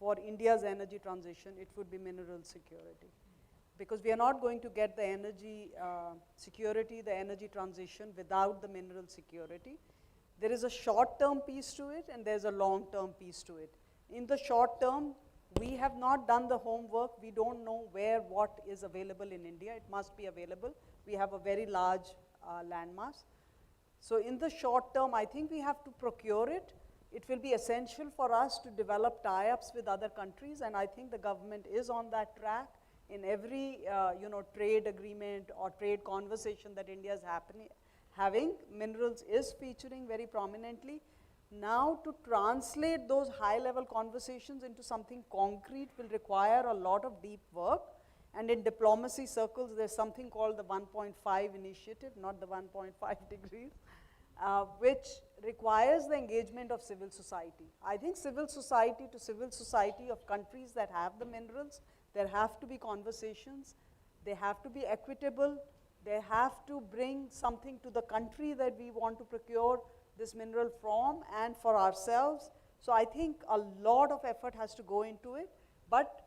for India's energy transition, it would be mineral security. Because we are not going to get the energy security, the energy transition without the mineral security. There is a short-term piece to it and there's a long-term piece to it. In the short term, we have not done the homework. We don't know what is available in India. It must be available. We have a very large landmass. So in the short term, I think we have to procure it. It will be essential for us to develop tie-ups with other countries, and I think the government is on that track. In every trade agreement or trade conversation that India is having, minerals is featuring very prominently. Now to translate those high-level conversations into something concrete will require a lot of deep work. And in diplomacy circles, there's something called the 1.5 initiative, not the 1.5 degrees, which requires the engagement of civil society. I think civil society to civil society of countries that have the minerals, there have to be conversations, they have to be equitable, they have to bring something to the country that we want to procure this mineral from and for ourselves. So I think a lot of effort has to go into it, but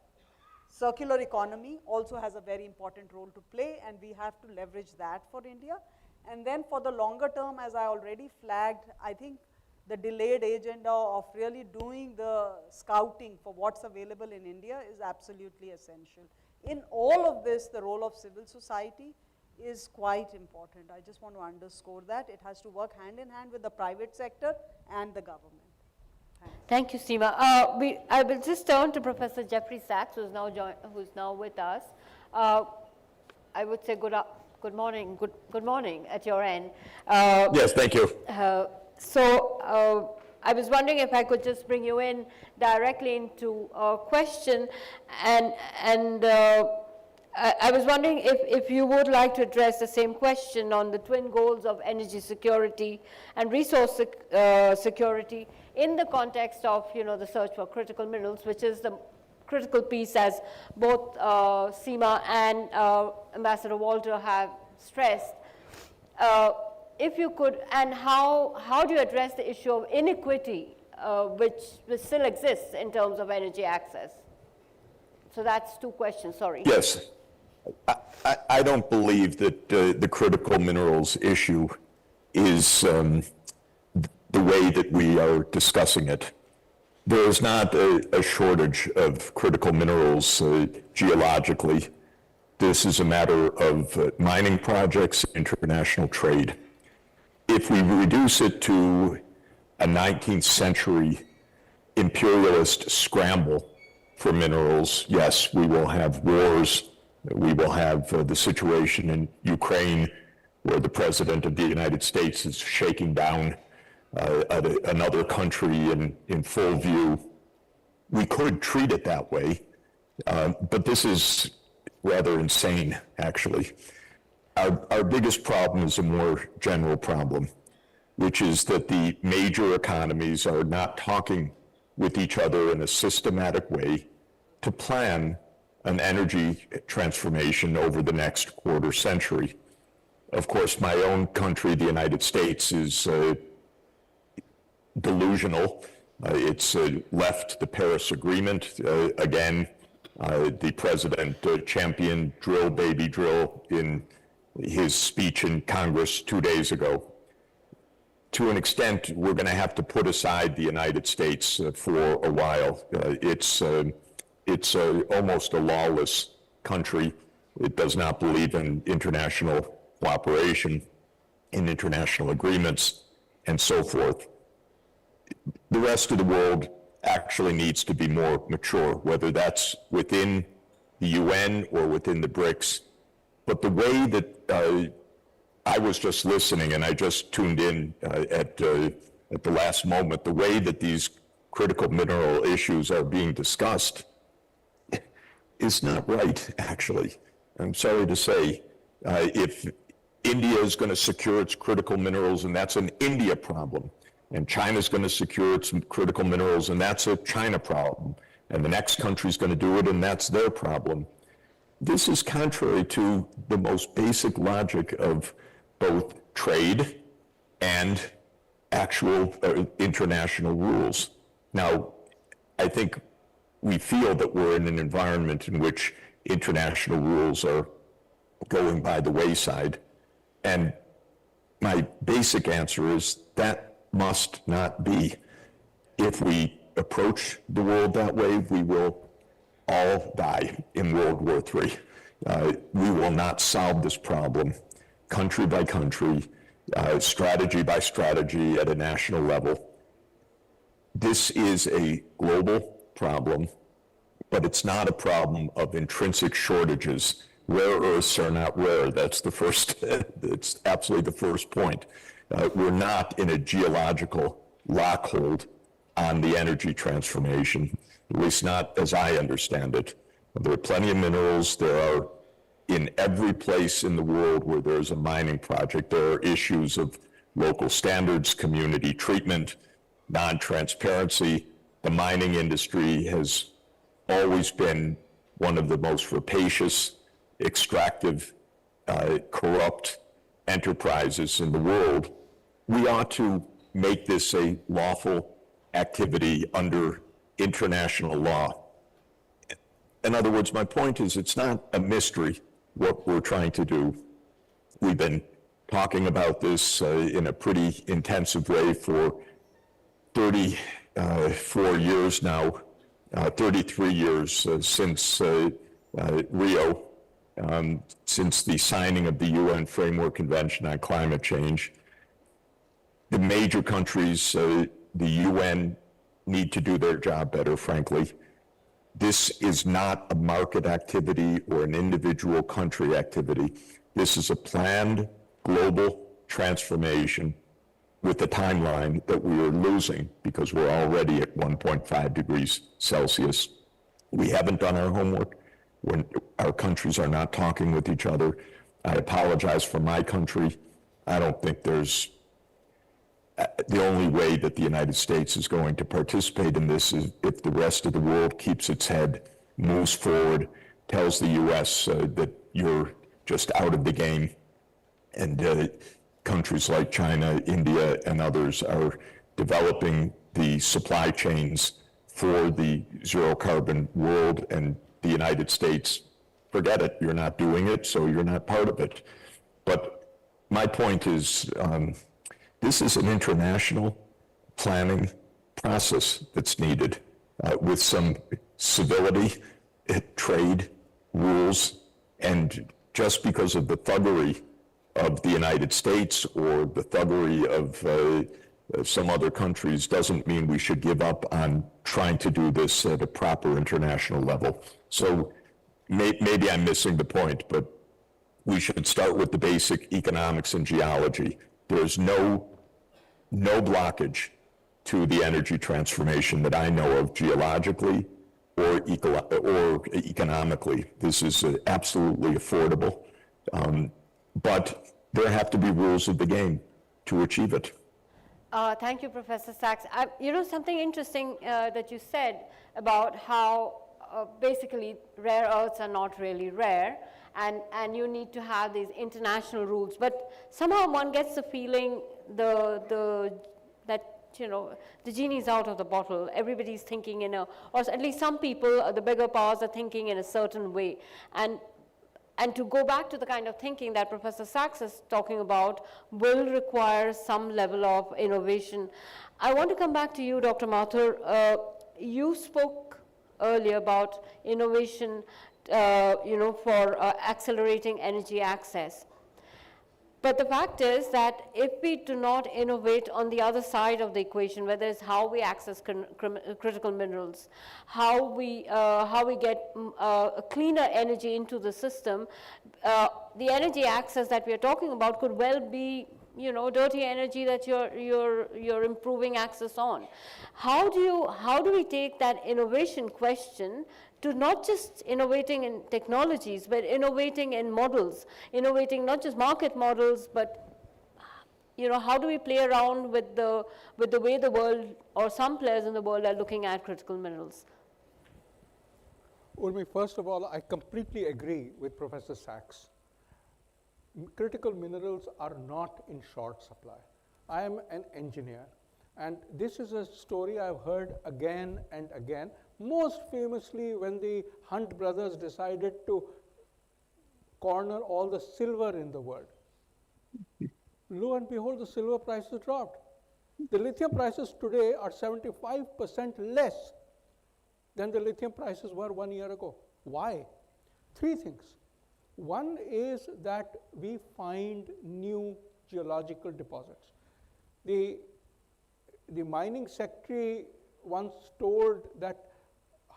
circular economy also has a very important role to play, and we have to leverage that for India. And then for the longer term, as I already flagged, I think the delayed agenda of really doing the scouting for what's available in India is absolutely essential. In all of this, the role of civil society is quite important. I just want to underscore that. It has to work hand in hand with the private sector and the government. Thank you, Seema. I will just turn to Professor Jeffrey Sachs, who's now with us. I would say good morning at your end. Yes, thank you. So I was wondering if I could just bring you in directly into a question, and I was wondering if you would like to address the same question on the twin goals of energy security and resource security in the context of the search for critical minerals, which is the critical piece, as both Seema and Ambassador Walther have stressed. If you could, and how do you address the issue of inequity, which still exists in terms of energy access? So that's two questions, sorry. Yes. I don't believe that the critical minerals issue is the way that we are discussing it. There is not a shortage of critical minerals geologically. This is a matter of mining projects, international trade. If we reduce it to a 19th century imperialist scramble for minerals. Yes, we will have wars. We will have the situation in Ukraine where the President of the United States is shaking down another country in full view. We could treat it that way, but this is rather insane, actually. Our biggest problem is a more general problem, which is that the major economies are not talking with each other in a systematic way to plan an energy transformation over the next quarter century. Of course, my own country, the United States, is delusional. It's left the Paris Agreement. Again, the president championed drill, baby, drill in his speech in Congress 2 days ago. To an extent, we're going to have to put aside the United States for a while. It's almost a lawless country. It does not believe in international cooperation, in international agreements, and so forth. The rest of the world actually needs to be more mature, whether that's within the UN or within the BRICS. But the way that I was just listening, and I just tuned in at the last moment, the way that these critical mineral issues are being discussed is not right, actually. I'm sorry to say, if India is going to secure its critical minerals, and that's an India problem, and China's going to secure its critical minerals, and that's a China problem, and the next country's going to do it, and that's their problem. This is contrary to the most basic logic of both trade and actual international rules. Now, I think we feel that we're in an environment in which international rules are going by the wayside, and my basic answer is that must not be. If we approach the world that way, we will all die in World War III. We will not solve this problem country by country, strategy by strategy at a national level. This is a global problem, but it's not a problem of intrinsic shortages. Rare earths are not rare. That's the first, it's absolutely the first point. We're not in a geological lockhold on the energy transformation, at least not as I understand it. There are plenty of minerals. There are, in every place in the world where there's a mining project, there are issues of local standards, community treatment, non-transparency. The mining industry has always been one of the most rapacious, extractive, corrupt enterprises in the world. We ought to make this a lawful activity under international law. In other words, my point is it's not a mystery what we're trying to do. We've been talking about this in a pretty intensive way for 34 years now, 33 years since Rio, since the signing of the UN Framework Convention on Climate Change. The major countries, the UN, need to do their job better, frankly. This is not a market activity or an individual country activity. This is a planned global transformation with the timeline that we are losing because we're already at 1.5 degrees Celsius. We haven't done our homework. When our countries are not talking with each other. I apologize for my country. I don't think there's the only way that the United States is going to participate in this is if the rest of the world keeps its head, moves forward, tells the U.S. That you're just out of the game, and countries like China, India, and others are developing the supply chains for the zero carbon world, and the United States, forget it, you're not doing it, so you're not part of it. But my point is, this is an international planning process that's needed with some civility, trade, rules, and just because of the thuggery of the United States or the thuggery of some other countries doesn't mean we should give up on trying to do this at a proper international level. So maybe I'm missing the point, but we should start with the basic economics and geology. There's no blockage to the energy transformation that I know of geologically or economically. This is absolutely affordable, but there have to be rules of the game to achieve it. Thank you, Professor Sachs. You know, something interesting that you said about how basically rare earths are not really rare, and you need to have these international rules. But somehow one gets the feeling that, you know, the genie's out of the bottle. Everybody's thinking in a, or at least some people, the bigger powers are thinking in a certain way. And to go back to the kind of thinking that Professor Sachs is talking about will require some level of innovation. I want to come back to you, Dr. Mathur. You spoke earlier about innovation, you know, for accelerating energy access. But the fact is that if we do not innovate on the other side of the equation, whether it's how we access critical minerals, how we get cleaner energy into the system, the energy access that we are talking about could well be, you know, dirty energy that you're improving access on. How do we take that innovation question to not just innovating in technologies, but innovating in models, innovating not just market models, but, you know, how do we play around with the way the world, or some players in the world, are looking at critical minerals? Urmi, first of all, I completely agree with Professor Sachs. Critical minerals are not in short supply. I am an engineer, and this is a story I've heard again and again, most famously when the Hunt brothers decided to corner all the silver in the world. Lo and behold, the silver prices dropped. The lithium prices today are 75% less than the lithium prices were 1 year ago. Why? Three things. One is that we find new geological deposits. The mining secretary once told that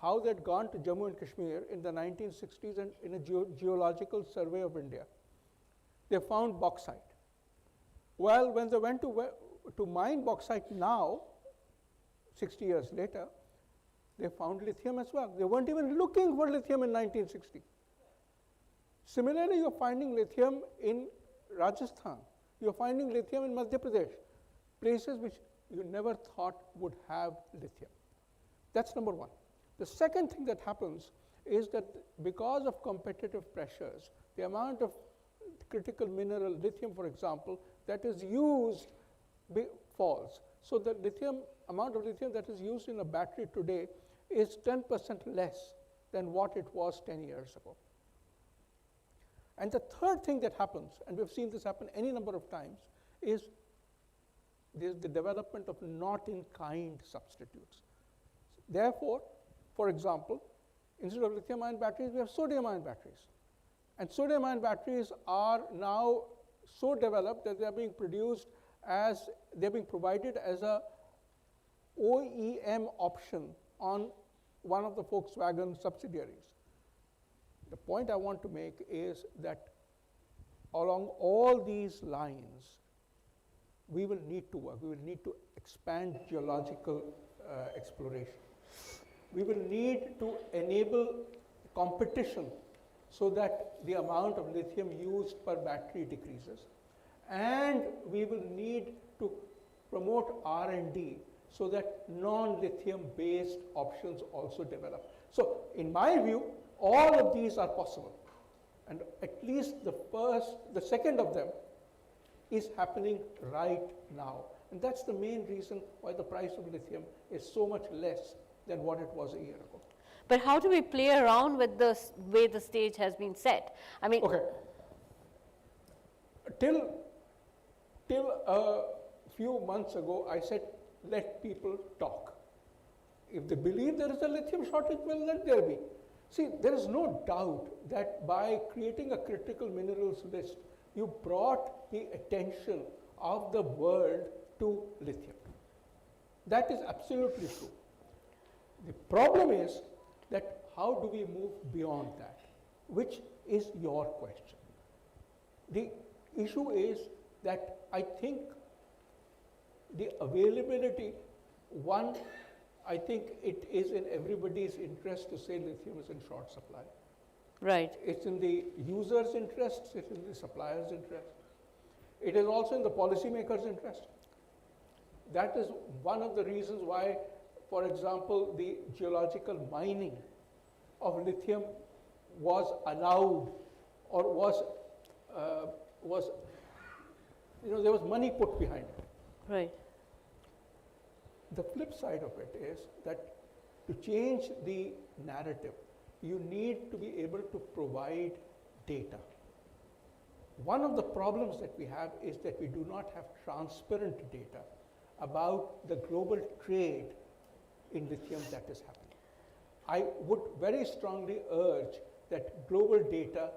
how they'd gone to Jammu and Kashmir in the 1960s and in a geological survey of India. They found bauxite. Well, when they went to mine bauxite now, 60 years later, they found lithium as well. They weren't even looking for lithium in 1960. Similarly, you're finding lithium in Rajasthan. You're finding lithium in Madhya Pradesh, places which you never thought would have lithium. That's number one. The second thing that happens is that because of competitive pressures, the amount of critical mineral, lithium for example, that is used falls. So the amount of lithium that is used in a battery today is 10% less than what it was 10 years ago. And the third thing that happens, and we've seen this happen any number of times, is there's the development of not-in-kind substitutes. Therefore, for example, instead of lithium-ion batteries, we have sodium-ion batteries. And sodium-ion batteries are now so developed that they're being provided as a OEM option on one of the Volkswagen subsidiaries. The point I want to make is that along all these lines, we will need to work. We will need to expand geological exploration. We will need to enable competition so that the amount of lithium used per battery decreases. And we will need to promote R&D so that non-lithium based options also develop. So in my view, all of these are possible. And at least the second of them is happening right now. And that's the main reason why the price of lithium is so much less than what it was a year ago. But how do we play around with the way the stage has been set? I mean, okay. Till a few months ago, I said, let people talk. If they believe there is a lithium shortage, well, let there be. See, there is no doubt that by creating a critical minerals list, you brought the attention of the world to lithium. That is absolutely true. The problem is that how do we move beyond that, which is your question. The issue is that I think the availability, one, I think it is in everybody's interest to say lithium is in short supply. Right. It's in the user's interest, it's in the supplier's interest. It is also in the policymaker's interest. That is one of the reasons why, for example, the geological mining of lithium was allowed, or was, there was money put behind it. Right. The flip side of it is that to change the narrative, you need to be able to provide data. One of the problems that we have is that we do not have transparent data about the global trade in lithium that is happening. I would very strongly urge that global data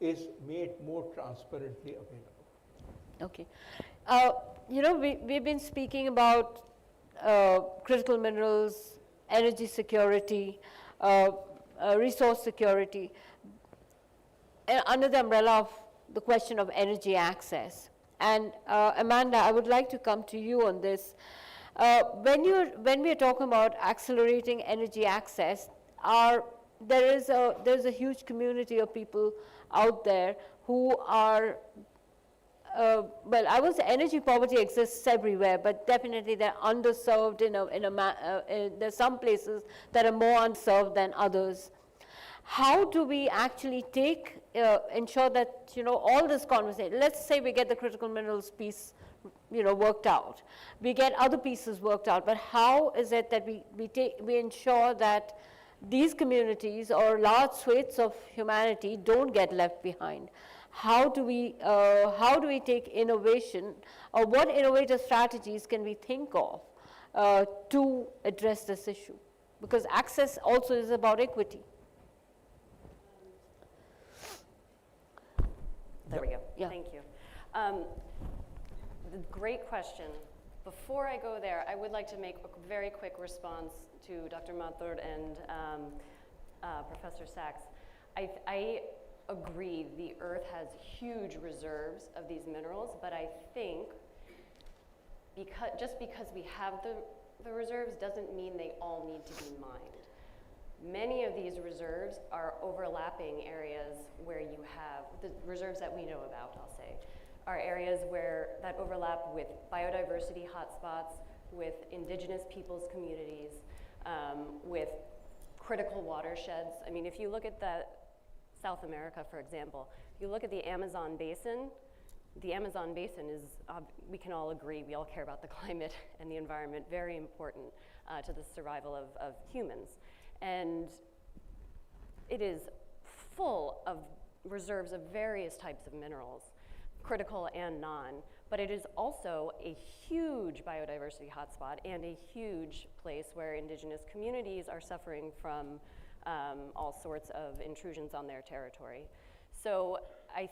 is made more transparently available. Okay. We've been speaking about critical minerals, energy security, resource security, under the umbrella of the question of energy access. And Amanda, I would like to come to you on this. When we are talking about accelerating energy access, there's a huge community of people out there who are, I would say energy poverty exists everywhere, but definitely they're underserved there's some places that are more unserved than others. How do we actually ensure that, all this conversation, let's say we get the critical minerals piece, worked out. We get other pieces worked out, but how is it that we ensure that these communities or large swathes of humanity don't get left behind? How do we take innovation, or what innovative strategies can we think of to address this issue? Because access also is about equity. There we go. Yeah. Thank you. Great question. Before I go there, I would like to make a very quick response to Dr. Mathur and Professor Sachs. I agree the Earth has huge reserves of these minerals, but I think just because we have the reserves doesn't mean they all need to be mined. Many of these reserves are overlapping areas where you have, the reserves that we know about, I'll say, are areas that overlap with biodiversity hotspots, with indigenous peoples' communities, with critical watersheds. I mean, if you look at South America, for example, if you look at the Amazon basin is, we can all agree, we all care about the climate and the environment, very important to the survival of humans. And it is full of reserves of various types of minerals, critical and non, but it is also a huge biodiversity hotspot and a huge place where indigenous communities are suffering from all sorts of intrusions on their territory. So I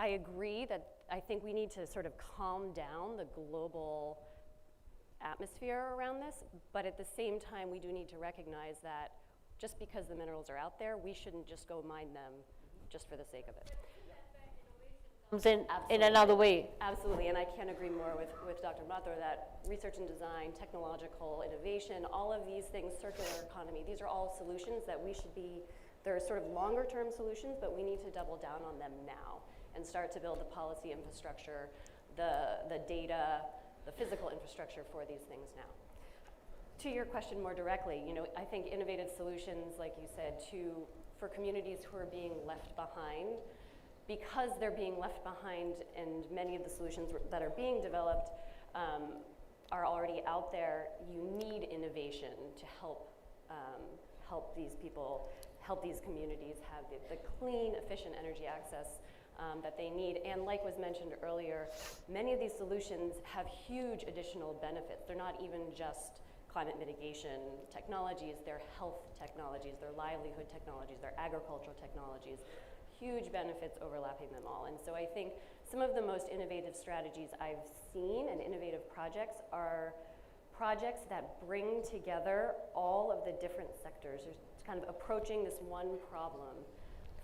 agree that I think we need to sort of calm down the global atmosphere around this, but at the same time, we do need to recognize that just because the minerals are out there, we shouldn't just go mine them just for the sake of it. Comes in another way. Absolutely, and I can't agree more with Dr. Mathur that research and design, technological innovation, all of these things, circular economy, these are all solutions that they're sort of longer term solutions, but we need to double down on them now and start to build the policy infrastructure, the data, the physical infrastructure for these things now. To your question more directly, I think innovative solutions, like you said, for communities who are being left behind, because they're being left behind and many of the solutions that are being developed are already out there, you need innovation to help these people, help these communities have the clean, efficient energy access that they need. And like was mentioned earlier, many of these solutions have huge additional benefits. They're not even just climate mitigation technologies, they're health technologies, they're livelihood technologies, they're agricultural technologies, huge benefits overlapping them all. And so I think some of the most innovative strategies I've seen and innovative projects are projects that bring together all of the different sectors. There's kind of approaching this one problem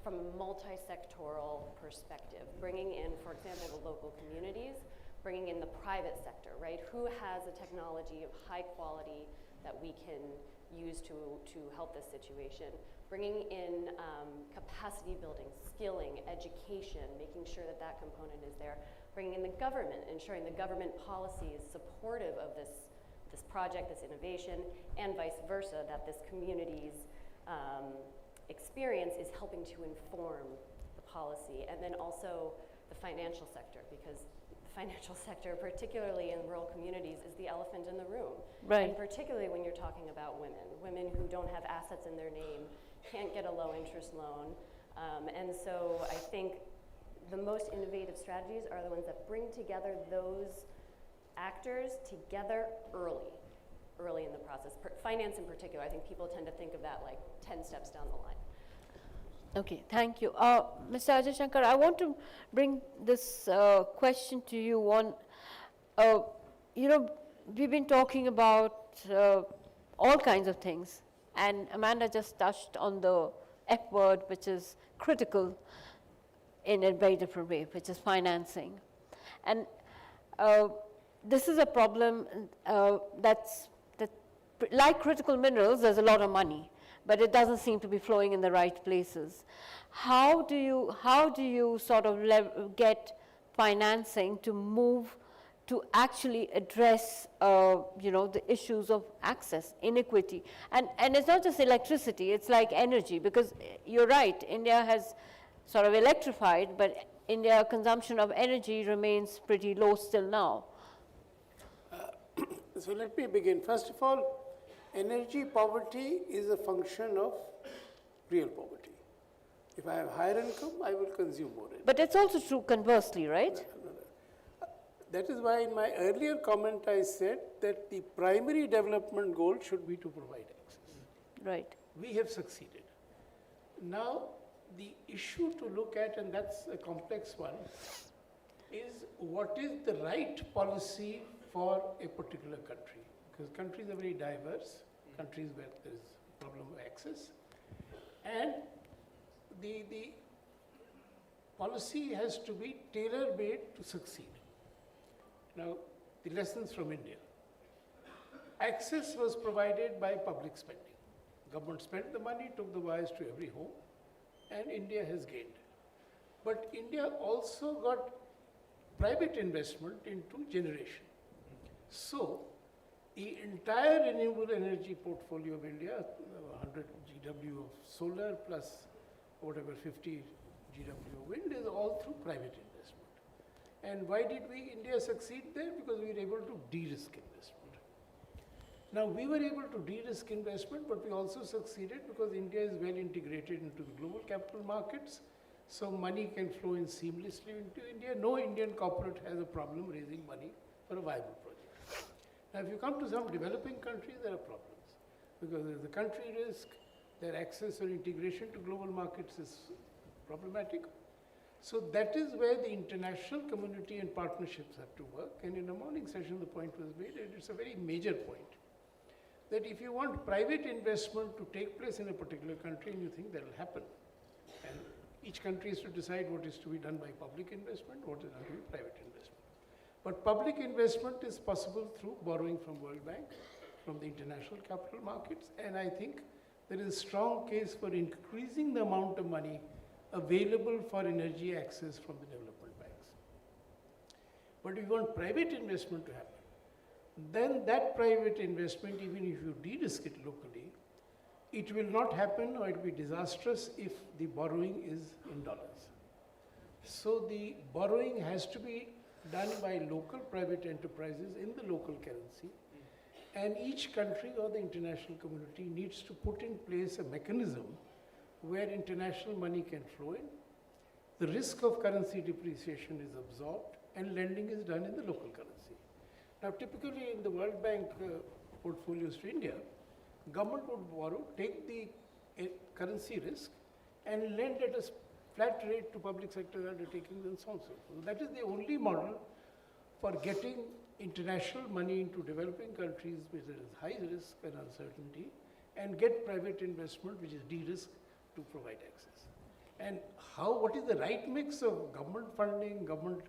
from a multi-sectoral perspective, bringing in, for example, the local communities, bringing in the private sector, right? Who has a technology of high quality that we can use to help this situation? Bringing in capacity building, skilling, education, making sure that that component is there. Bringing in the government, ensuring the government policy is supportive of this project, this innovation, and vice versa, that this community's experience is helping to inform the policy. And then also the financial sector, because the financial sector, particularly in rural communities, is the elephant in the room. Right. And particularly when you're talking about women who don't have assets in their name, can't get a low interest loan. And so I think the most innovative strategies are the ones that bring together those actors together early in the process. Finance in particular, I think people tend to think of that like 10 steps down the line. Okay, thank you. Mr. Ajay Shankar, I want to bring this question to you on, you know, we've been talking about all kinds of things, and Amanda just touched on the F word, which is critical in a very different way, which is financing. And this is a problem like critical minerals, there's a lot of money, but it doesn't seem to be flowing in the right places. How do you sort of get financing to move to actually address you know, the issues of access, inequity? And it's not just electricity, it's like energy, because you're right, India has sort of electrified, but India consumption of energy remains pretty low still now. So let me begin. First of all, energy poverty is a function of real poverty. If I have higher income, I will consume more energy. But it's also true conversely, right? No. That is why in my earlier comment I said that the primary development goal should be to provide access. Right. We have succeeded. Now, the issue to look at, and that's a complex one, is what is the right policy for a particular country? Because countries are very diverse, countries where there is a problem of access, and the policy has to be tailor-made to succeed. Now, the lessons from India. Access was provided by public spending. Government spent the money, took the wires to every home, and India has gained. But India also got private investment into generation. So, the entire renewable energy portfolio of India, 100 GW of solar plus whatever 50 GW of wind, is all through private investment. And why did India succeed there? Because we were able to de-risk investment. Now, we were able to de-risk investment, but we also succeeded because India is well integrated into the global capital markets, so money can flow in seamlessly into India. No Indian corporate has a problem raising money for a viable project. Now, if you come to some developing countries, there are problems because there is a country risk, their access or integration to global markets is problematic. So that is where the international community and partnerships have to work. And in the morning session, the point was made, and it's a very major point, that if you want private investment to take place in a particular country and you think that will happen, and each country is to decide what is to be done by public investment, what is to be private investment. But public investment is possible through borrowing from World Bank, from the international capital markets, and I think there is a strong case for increasing the amount of money available for energy access from the development banks. But if you want private investment to happen, then that private investment, even if you de-risk it locally, it will not happen or it will be disastrous if the borrowing is in dollars. So the borrowing has to be done by local private enterprises in the local currency, and each country or the international community needs to put in place a mechanism where international money can flow in, the risk of currency depreciation is absorbed, and lending is done in the local currency. Now, typically in the World Bank portfolios to India, government would borrow, take the currency risk, and lend at a flat rate to public sector undertakings and so on. So that is the only model for getting international money into developing countries where there is high risk and uncertainty, and get private investment which is de-risk to provide access. And what is the right mix of government funding, government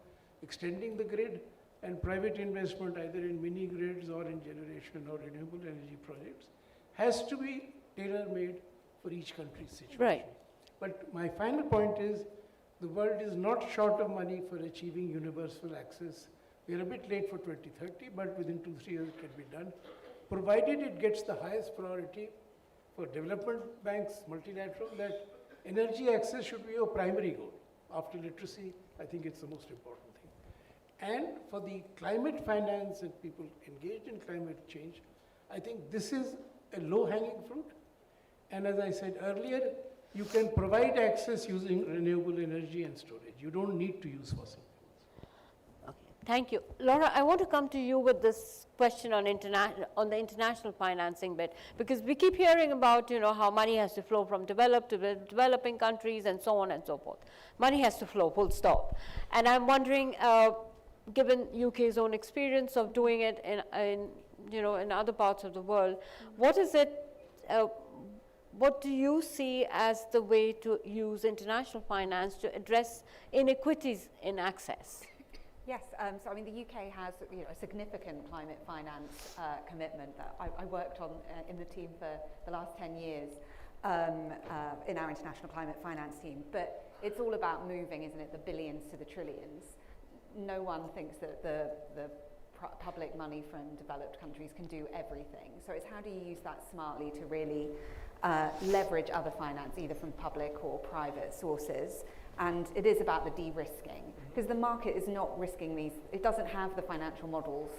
extending the grid, and private investment either in mini grids or in generation or renewable energy projects has to be tailor-made for each country's situation. Right. But my final point is, the world is not short of money for achieving universal access. We are a bit late for 2030, but within 2-3 years it can be done, provided it gets the highest priority for development banks, multilateral, that energy access should be your primary goal. After literacy, I think it's the most important thing. And for the climate finance and people engaged in climate change, I think this is a low-hanging fruit. And as I said earlier, you can provide access using renewable energy and storage. You don't need to use fossil fuels. Okay, thank you. Laura, I want to come to you with this question on the international financing bit, because we keep hearing about, how money has to flow from developed to developing countries and so on and so forth. Money has to flow, full stop. And I'm wondering, given UK's own experience of doing it in other parts of the world, what is it, what do you see as the way to use international finance to address inequities in access? Yes, so I mean the UK has a significant climate finance commitment that I worked on in the team for the last 10 years in our international climate finance team. But it's all about moving, isn't it, the billions to the trillions. No one thinks that the public money from developed countries can do everything. So it's how do you use that smartly to really leverage other finance, either from public or private sources. And it is about the de-risking, because the market is not risking these, it doesn't have the financial models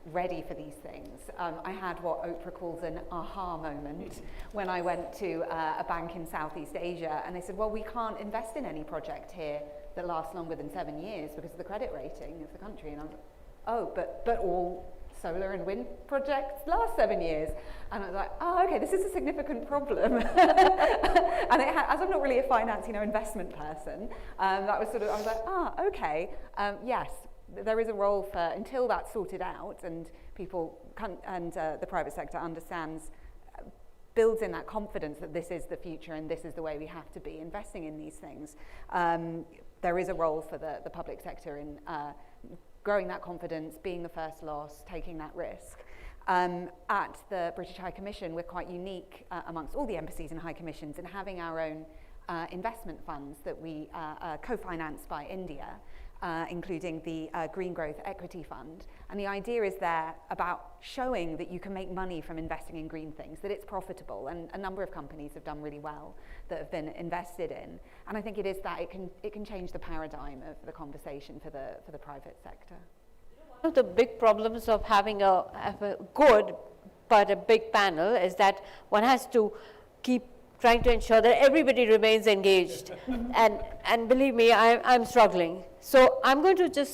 ready for these things. I had what Oprah calls an aha moment when I went to a bank in Southeast Asia, and they said, well, we can't invest in any project here that lasts longer than 7 years because of the credit rating of the country. And I was like, oh, but all solar and wind projects last 7 years. And I was like, oh, okay, this is a significant problem. And as I'm not really a finance, investment person, that was sort of, I was like, okay, yes, there is a role for, until that's sorted out and people and the private sector understands, builds in that confidence that this is the future and this is the way we have to be investing in these things. There is a role for the public sector in growing that confidence, being the first loss, taking that risk. At the British High Commission, we're quite unique amongst all the embassies and high commissions in having our own investment funds that we co-financed by India, including the Green Growth Equity Fund. And the idea is there about showing that you can make money from investing in green things, that it's profitable, and a number of companies have done really well that have been invested in. And I think it is that it can change the paradigm of the conversation for the private sector. One of the big problems of having a good but a big panel is that one has to keep trying to ensure that everybody remains engaged. and believe me, I'm struggling. So I'm going to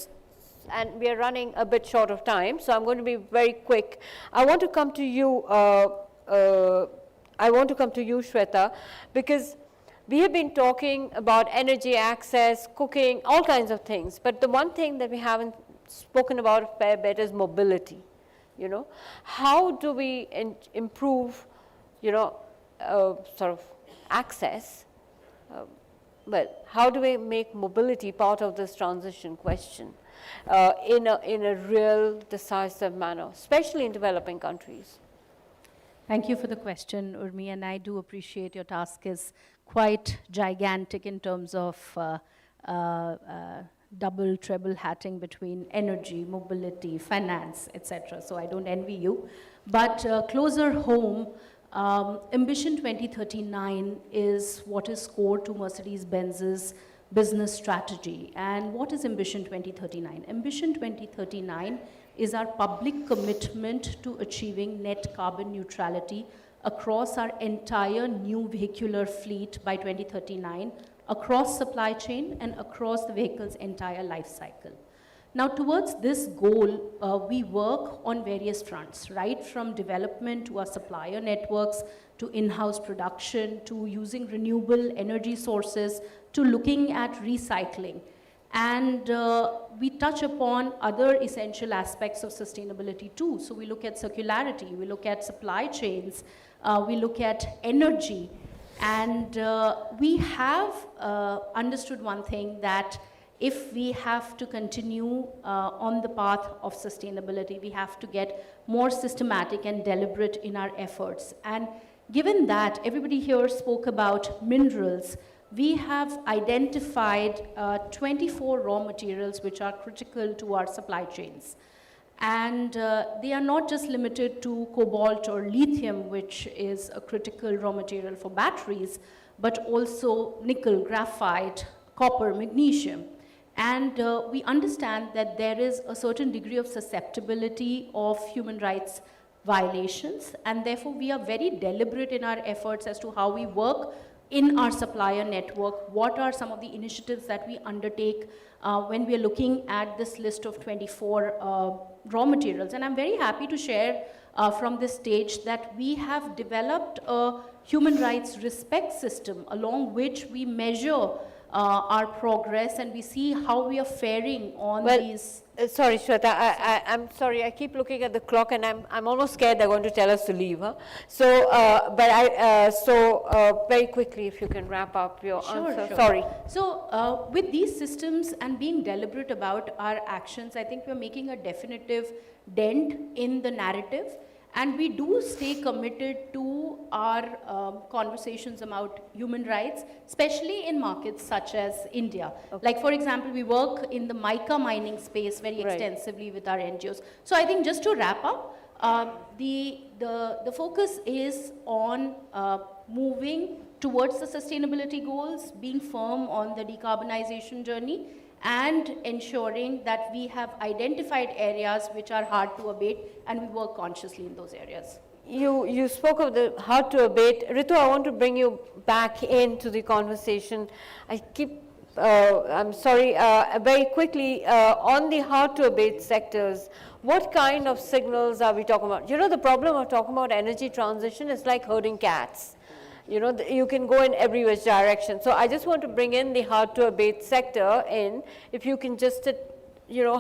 and we are running a bit short of time, so I'm going to be very quick. I want to come to you, Shweta, because we have been talking about energy access, cooking, all kinds of things, but the one thing that we haven't spoken about a fair bit is mobility. How do we improve, sort of access? How do we make mobility part of this transition question in a real decisive manner, especially in developing countries? Thank you for the question, Urmi, and I do appreciate your task is quite gigantic in terms of double, treble hatting between energy, mobility, finance, etc. So I don't envy you. But closer home, Ambition 2039 is what is core to Mercedes-Benz's business strategy. And what is Ambition 2039? Ambition 2039 is our public commitment to achieving net carbon neutrality across our entire new vehicular fleet by 2039, across supply chain and across the vehicle's entire life cycle. Now, towards this goal, we work on various fronts, right from development to our supplier networks, to in-house production, to using renewable energy sources, to looking at recycling. And we touch upon other essential aspects of sustainability too. So we look at circularity, we look at supply chains, we look at energy. And we have understood one thing, that if we have to continue on the path of sustainability, we have to get more systematic and deliberate in our efforts. And given that everybody here spoke about minerals, we have identified 24 raw materials which are critical to our supply chains. And they are not just limited to cobalt or lithium, which is a critical raw material for batteries, but also nickel, graphite, copper, magnesium. And we understand that there is a certain degree of susceptibility of human rights violations, and therefore we are very deliberate in our efforts as to how we work in our supplier network. What are some of the initiatives that we undertake when we are looking at this list of 24 raw materials. And I'm very happy to share from this stage that we have developed a human rights respect system along which we measure our progress, and we see how we are faring on these. Sorry, Shweta, I'm sorry, I keep looking at the clock and I'm almost scared they're going to tell us to leave. Huh? So, very quickly, if you can wrap up your answer. Sure. Sorry. So, with these systems and being deliberate about our actions, I think we're making a definitive dent in the narrative. And we do stay committed to our conversations about human rights, especially in markets such as India. Okay. Like, for example, we work in the mica mining space very extensively with our NGOs. So I think just to wrap up, the focus is on moving towards the sustainability goals, being firm on the decarbonization journey, and ensuring that we have identified areas which are hard to abate, and we work consciously in those areas. You spoke of the hard to abate. Ritu, I want to bring you back into the conversation. I keep, I'm sorry, very quickly, on the hard to abate sectors, what kind of signals are we talking about? You know, the problem of talking about energy transition is like herding cats. You know, you can go in every which direction. So I just want to bring in the hard to abate sector in, if you can just, you know,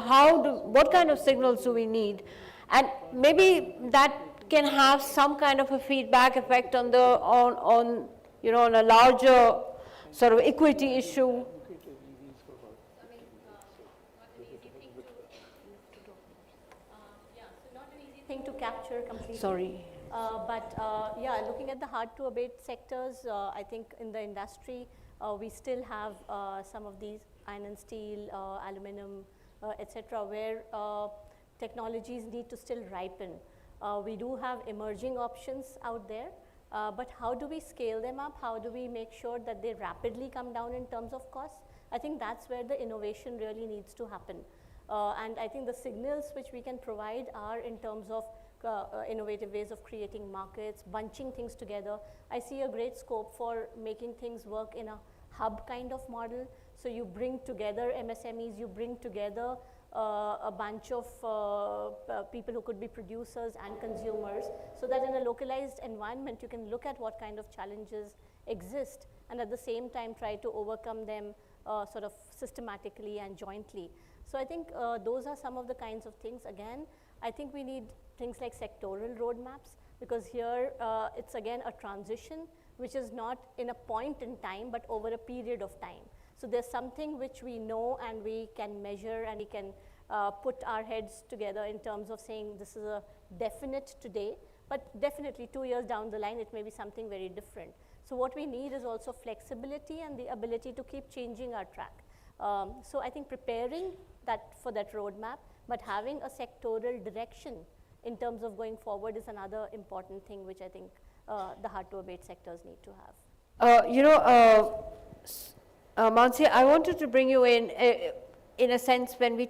what kind of signals do we need? And maybe that can have some kind of a feedback effect on you know, on a larger sort of equity issue. Thing to capture completely. Sorry. Yeah, looking at the hard to abate sectors, I think in the industry, we still have some of these iron and steel, aluminum, etc., where technologies need to still ripen. We do have emerging options out there, but how do we scale them up? How do we make sure that they rapidly come down in terms of cost? I think that's where the innovation really needs to happen. And I think the signals which we can provide are in terms of innovative ways of creating markets, bunching things together. I see a great scope for making things work in a hub kind of model. So you bring together MSMEs, you bring together a bunch of people who could be producers and consumers, so that in a localized environment you can look at what kind of challenges exist and at the same time try to overcome them sort of systematically and jointly. So I think those are some of the kinds of things. Again, I think we need things like sectoral roadmaps, because here it's again a transition which is not in a point in time but over a period of time. So there's something which we know and we can measure and we can put our heads together in terms of saying this is a definite today, but definitely 2 years down the line it may be something very different. So what we need is also flexibility and the ability to keep changing our track. So I think preparing for that roadmap, but having a sectoral direction in terms of going forward is another important thing which I think the hard to abate sectors need to have. You know, Mansi, I wanted to bring you in a sense, when we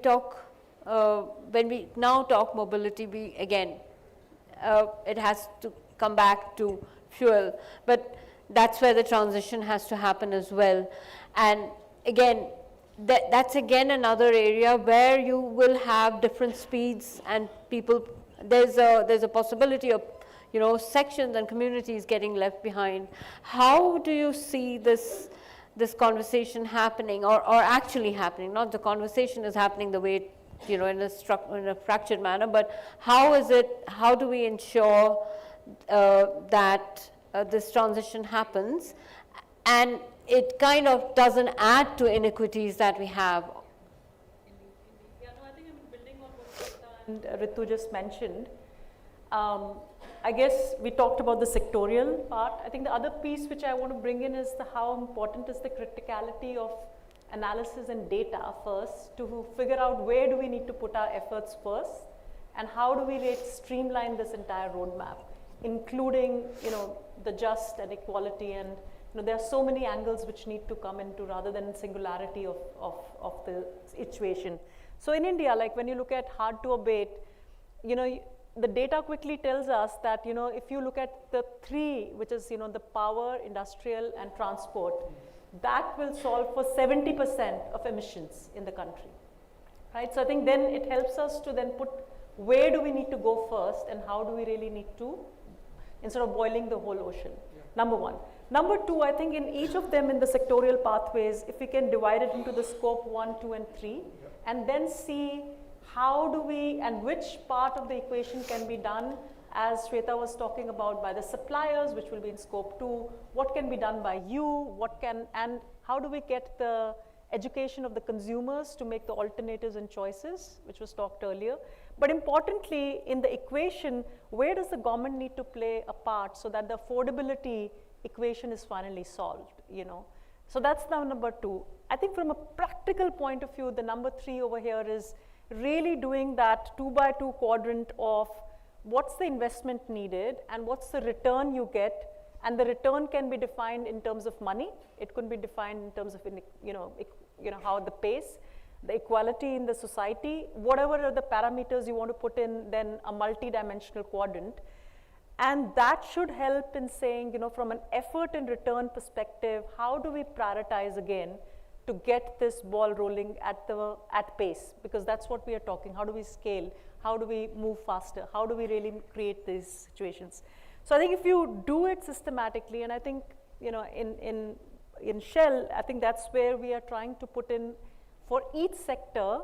now talk mobility, it has to come back to fuel, but that's where the transition has to happen as well. And again, that's again another area where you will have different speeds and people, there's a possibility of, sections and communities getting left behind. How do you see this this conversation happening, or actually happening? Not the conversation is happening the way, in a fractured manner, but how do we ensure that this transition happens and it kind of doesn't add to inequities that we have? Yeah, no, I think I'm building on what and Ritu just mentioned. I guess we talked about the sectorial part. I think the other piece which I want to bring in is how important is the criticality of analysis and data first to figure out where do we need to put our efforts first and how do we streamline this entire roadmap, including the just and equality, and there are so many angles which need to come into rather than singularity of the situation. So in India, like when you look at hard to abate, the data quickly tells us that, if you look at the three, which is, the power, industrial, and transport, that will solve for 70% of emissions in the country, right? So I think then it helps us to then put where do we need to go first and how do we really need to, instead of boiling the whole ocean, number one. Number two, I think in each of them in the sectorial pathways, if we can divide it into the scope 1, 2, and 3, and then see how do we, and which part of the equation can be done, as Shweta was talking about, by the suppliers, which will be in scope 2, what can be done by you, and how do we get the education of the consumers to make the alternatives and choices, which was talked earlier. But importantly, in the equation, where does the government need to play a part so that the affordability equation is finally solved, So that's now number 2. I think from a practical point of view, the number 3 over here is really doing that 2x2 quadrant of what's the investment needed and what's the return you get, and the return can be defined in terms of money. It could be defined in terms of how the pace, the equality in the society, whatever are the parameters you want to put in, then a multi-dimensional quadrant. And that should help in saying, from an effort and return perspective, how do we prioritize again to get this ball rolling at pace? Because that's what we are talking. How do we scale? How do we move faster? How do we really create these situations? So I think if you do it systematically, and I think, in Shell, I think that's where we are trying to put in for each sector,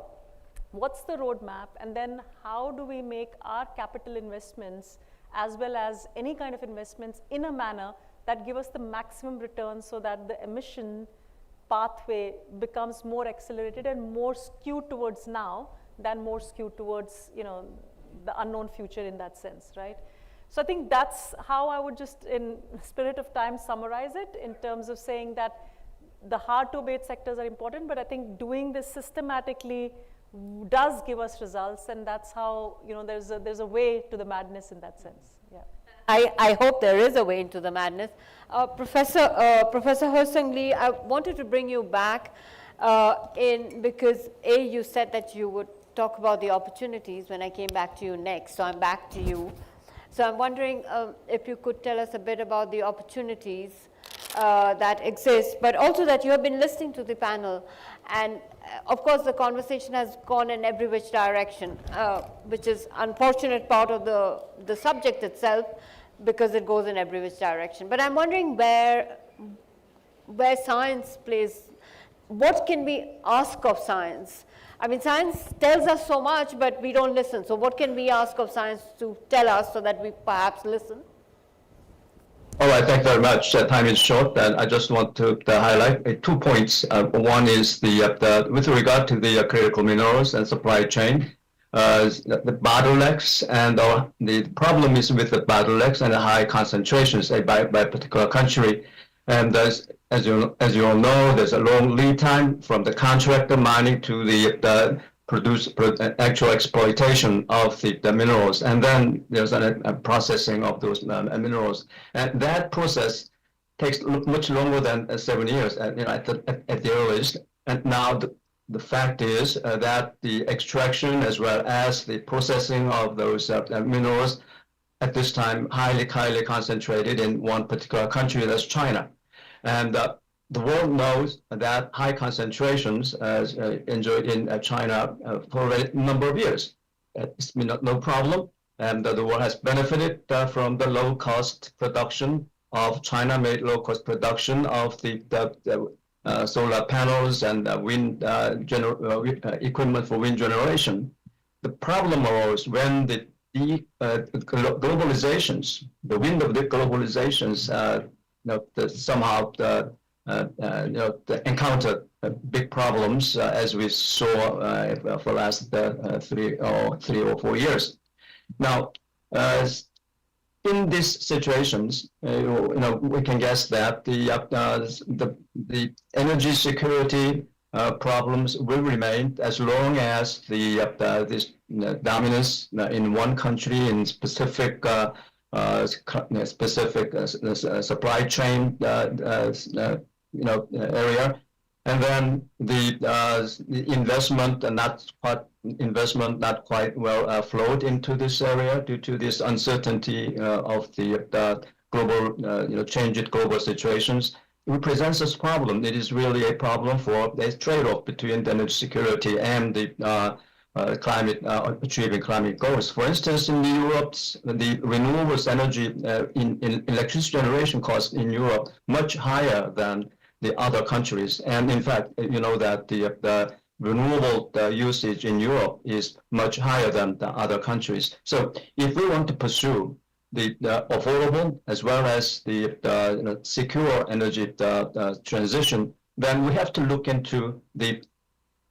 what's the roadmap, and then how do we make our capital investments as well as any kind of investments in a manner that give us the maximum return so that the emission pathway becomes more accelerated and more skewed towards now than more skewed towards, the unknown future in that sense, right? So I think that's how I would just, in spirit of time, summarize it in terms of saying that the hard to abate sectors are important, but I think doing this systematically does give us results, and that's how, there's a way to the madness in that sense. Yeah. I hope there is a way into the madness. Professor Herseng Lee, I wanted to bring you back because you said that you would talk about the opportunities when I came back to you next, so I'm back to you. So I'm wondering if you could tell us a bit about the opportunities that exist, but also that you have been listening to the panel, and of course the conversation has gone in every which direction, which is unfortunate part of the subject itself, because it goes in every which direction. But I'm wondering where science plays, what can we ask of science? I mean, science tells us so much, but we don't listen. So what can we ask of science to tell us so that we perhaps listen? All right, thank you very much. Time is short, and I just want to highlight 2 points. One is with regard to the critical minerals and supply chain, the bottlenecks, and the problem is with the bottlenecks and the high concentrations by a particular country. And as you all know, there's a long lead time from the contractor mining to the actual exploitation of the minerals, and then there's a processing of those minerals, and that process takes much longer than 7 years at the earliest. And now the fact is that the extraction as well as the processing of those minerals at this time highly concentrated in one particular country, that's China. And the world knows that high concentrations enjoyed in China for a number of years. It's been no problem, and the world has benefited from the low-cost production of China-made low-cost production of the solar panels and wind equipment for wind generation. The problem arose when the globalizations, the wind of the globalizations, somehow encountered big problems as we saw for the last 3 or 4 years. Now, in these situations, we can guess that the energy security problems will remain as long as this dominance in one country in specific supply chain area, and then the investment not quite well flowed into this area due to this uncertainty of the global changed global situations. It presents this problem. It is really a problem for a trade-off between the energy security and the achieving climate goals. For instance, in Europe, the renewables energy in electricity generation costs in Europe much higher than the other countries. And in fact, you know that the renewable usage in Europe is much higher than the other countries. So if we want to pursue the affordable as well as the secure energy transition, then we have to look into the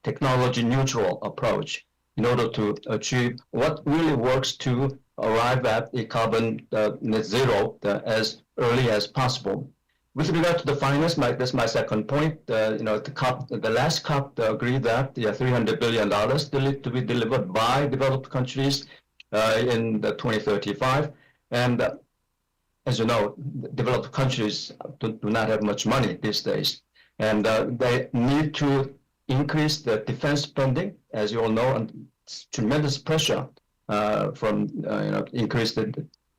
technology neutral approach in order to achieve what really works to arrive at a carbon net zero as early as possible. With regard to the finance, that's my second point. The last COP agreed that the $300 billion to be delivered by developed countries in 2035. And as you know, developed countries do not have much money these days. And they need to increase the defense spending, as you all know, and tremendous pressure from increase the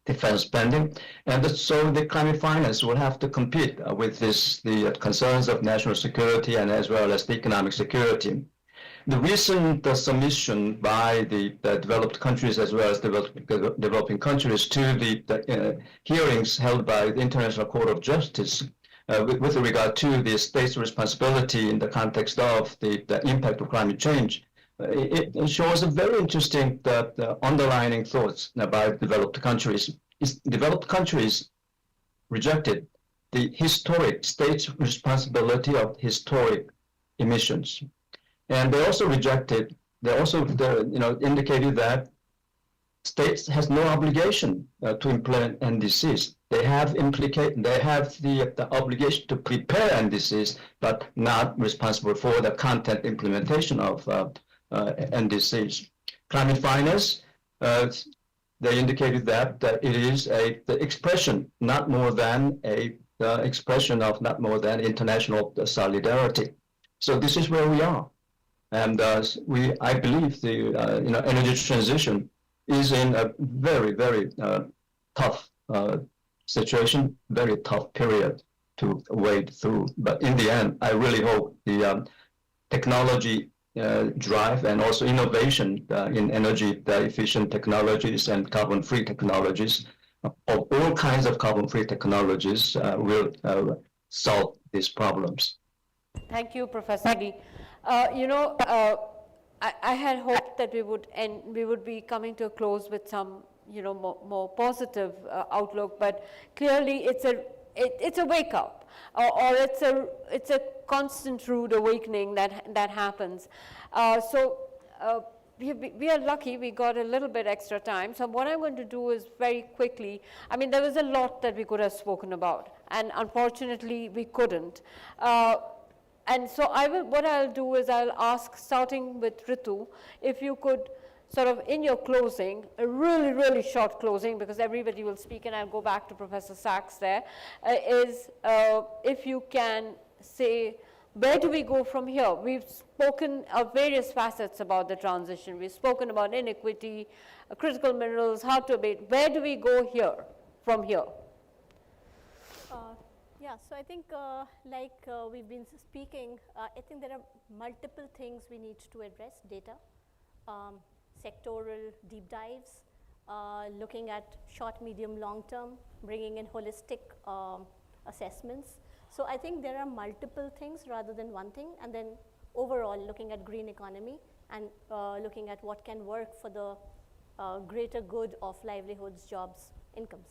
defense spending. And so the climate finance will have to compete with the concerns of national security and as well as the economic security. The recent submission by the developed countries as well as developing countries to the hearings held by the International Court of Justice with regard to the state's responsibility in the context of the impact of climate change, it shows a very interesting underlining thoughts about developed countries. Developed countries rejected the historic state's responsibility of historic emissions. And they also indicated that states has no obligation to implement NDCs. They have the obligation to prepare NDCs, but not responsible for the content implementation of NDCs. Climate finance, they indicated that it is the expression, not more than expression of not more than international solidarity. So this is where we are. And I believe the energy transition is in a very, very tough situation, very tough period to wade through. But in the end, I really hope the technology drive and also innovation in energy efficient technologies and carbon-free technologies of all kinds of carbon-free technologies will solve these problems. Thank you, Professor Lee. I had hoped that we would be coming to a close with some, more positive outlook, but clearly it's a wake up, or it's a constant rude awakening that happens. We are lucky we got a little bit extra time. So what I'm going to do is very quickly, there was a lot that we could have spoken about, and unfortunately we couldn't. And so what I'll do is I'll ask, starting with Ritu, if you could sort of in your closing, a really, really short closing, because everybody will speak and I'll go back to Professor Sachs there, if you can say, where do we go from here? We've spoken of various facets about the transition. We've spoken about inequity, critical minerals, how to abate. Where do we go from here? Yeah, so I think we've been speaking, I think there are multiple things we need to address: data, sectoral deep dives, looking at short, medium, long term, bringing in holistic assessments. So I think there are multiple things rather than one thing, and then overall looking at green economy and looking at what can work for the greater good of livelihoods, jobs, incomes.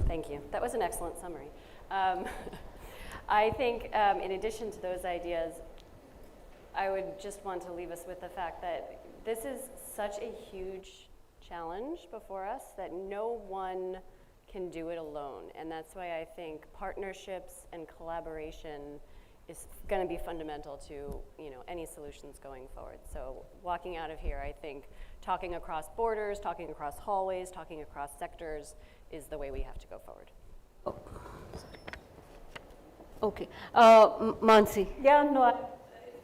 Thank you. That was an excellent summary. I think in addition to those ideas, I would just want to leave us with the fact that this is such a huge challenge before us that no one can do it alone. And that's why I think partnerships and collaboration is going to be fundamental to any solutions going forward. So walking out of here, I think talking across borders, talking across hallways, talking across sectors is the way we have to go forward. Oh, okay. Mansi. Yeah, no, it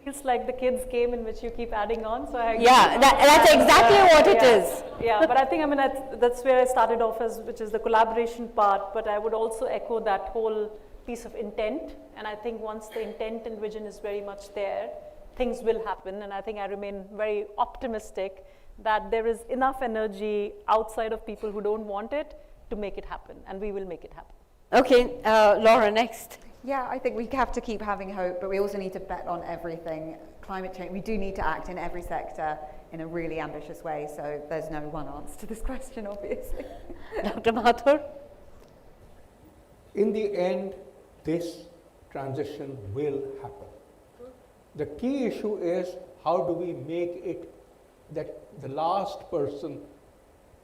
feels like the kids game in which you keep adding on. So I yeah, that's exactly what it is. Yeah, but I think, that's where I started off as, which is the collaboration part, but I would also echo that whole piece of intent. And I think once the intent and vision is very much there, things will happen. And I think I remain very optimistic that there is enough energy outside of people who don't want it to make it happen, and we will make it happen. Okay, Laura, next. Yeah, I think we have to keep having hope, but we also need to bet on everything. Climate change, we do need to act in every sector in a really ambitious way, so there's no one answer to this question, obviously. Dr. Mathur? In the end, this transition will happen. The key issue is how do we make it that the last person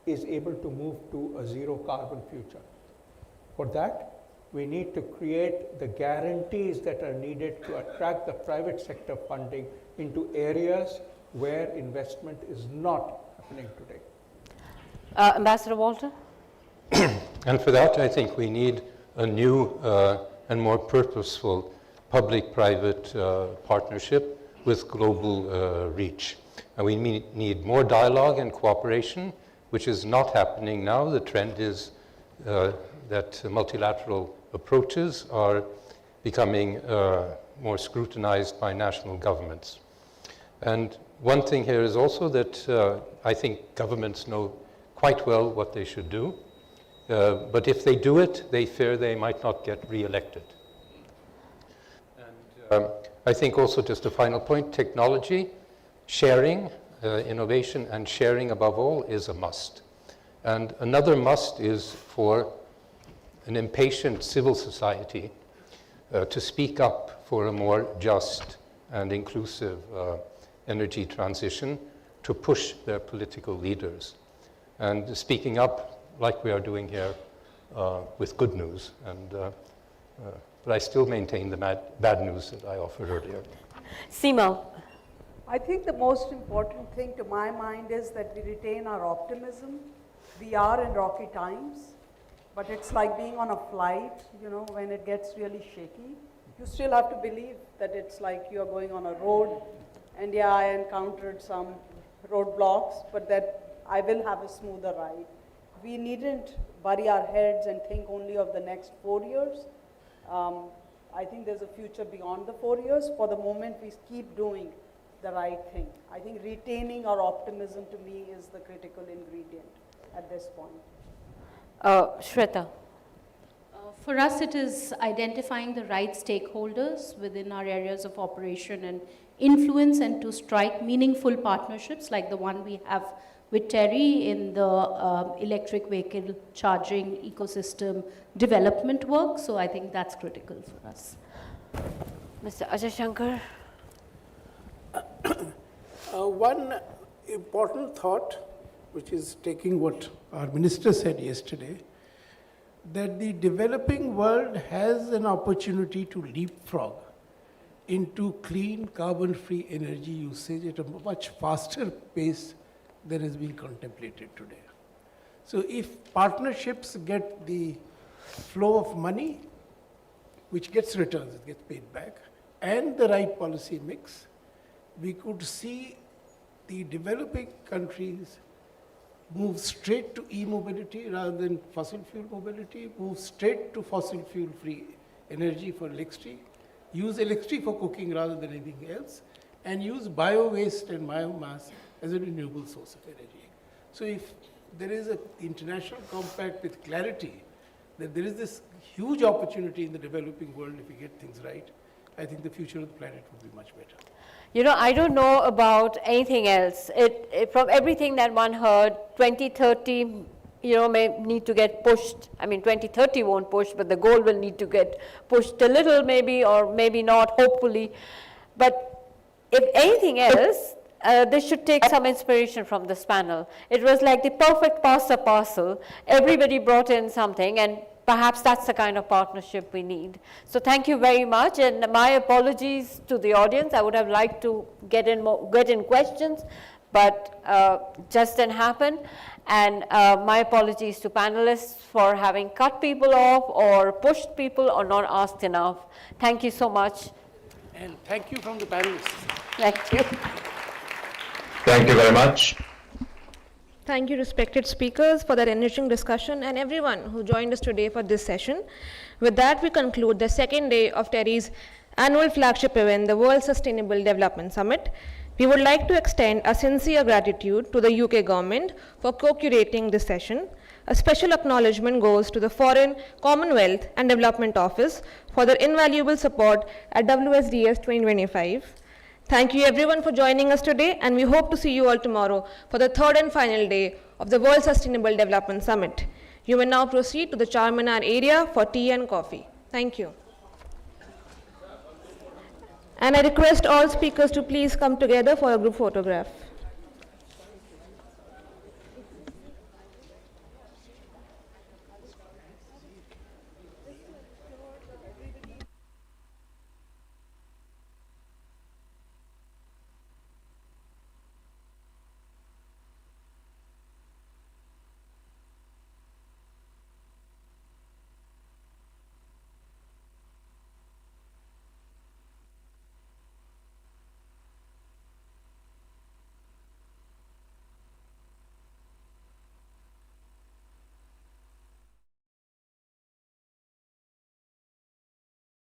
is able to move to a zero carbon future. For that, we need to create the guarantees that are needed to attract the private sector funding into areas where investment is not happening today. Ambassador Walther? And for that, I think we need a new and more purposeful public-private partnership with global reach. And we need more dialogue and cooperation, which is not happening now. The trend is that multilateral approaches are becoming more scrutinized by national governments. And one thing here is also that I think governments know quite well what they should do. But if they do it, they fear they might not get re-elected. And I think also just a final point, technology, sharing, innovation and sharing above all is a must. And another must is for an impatient civil society to speak up for a more just and inclusive energy transition, to push their political leaders. And speaking up like we are doing here with good news. And, but I still maintain the bad news that I offered earlier. Seema. I think the most important thing to my mind is that we retain our optimism. We are in rocky times, but it's like being on a flight, when it gets really shaky. You still have to believe that it's like you're going on a road, and yeah, I encountered some roadblocks, but that I will have a smoother ride. We needn't bury our heads and think only of the next 4 years. I think there's a future beyond the 4 years. For the moment, we keep doing the right thing. I think retaining our optimism to me is the critical ingredient at this point. Shweta. For us, it is identifying the right stakeholders within our areas of operation and influence, and to strike meaningful partnerships like the one we have with TERI in the electric vehicle charging ecosystem development work. So I think that's critical for us. Mr. Ajay Shankar. One important thought, which is taking what our minister said yesterday, that the developing world has an opportunity to leapfrog into clean, carbon-free energy usage at a much faster pace than is being contemplated today. So if partnerships get the flow of money, which gets returns, it gets paid back, and the right policy mix, we could see the developing countries move straight to e-mobility rather than fossil fuel mobility, move straight to fossil fuel free energy for electricity, use electricity for cooking rather than anything else, and use bio-waste and biomass as a renewable source of energy. So if there is an international compact with clarity that there is this huge opportunity in the developing world if we get things right, I think the future of the planet would be much better. You know, I don't know about anything else. From everything that one heard, 2030, you know, may need to get pushed. I mean, 2030 won't push, but the goal will need to get pushed a little maybe, or maybe not, hopefully. But if anything else, they should take some inspiration from this panel. It was like the perfect pasta parcel. Everybody brought in something, and perhaps that's the kind of partnership we need. So thank you very much, and my apologies to the audience. I would have liked to get in questions, but just didn't happen. And my apologies to panelists for having cut people off or pushed people or not asked enough. Thank you so much. And thank you from the panelists. Thank you. Thank you very much. Thank you, respected speakers, for that enriching discussion, and everyone who joined us today for this session. With that, we conclude the second day of TERI's annual flagship event, the World Sustainable Development Summit. We would like to extend our sincere gratitude to the UK government for co-curating this session. A special acknowledgement goes to the Foreign, Commonwealth and Development Office for their invaluable support at WSDS 2025. Thank you everyone for joining us today, and we hope to see you all tomorrow for the third and final day of the World Sustainable Development Summit. You may now proceed to the Charminar area for tea and coffee. Thank you. And I request all speakers to please come together for a group photograph.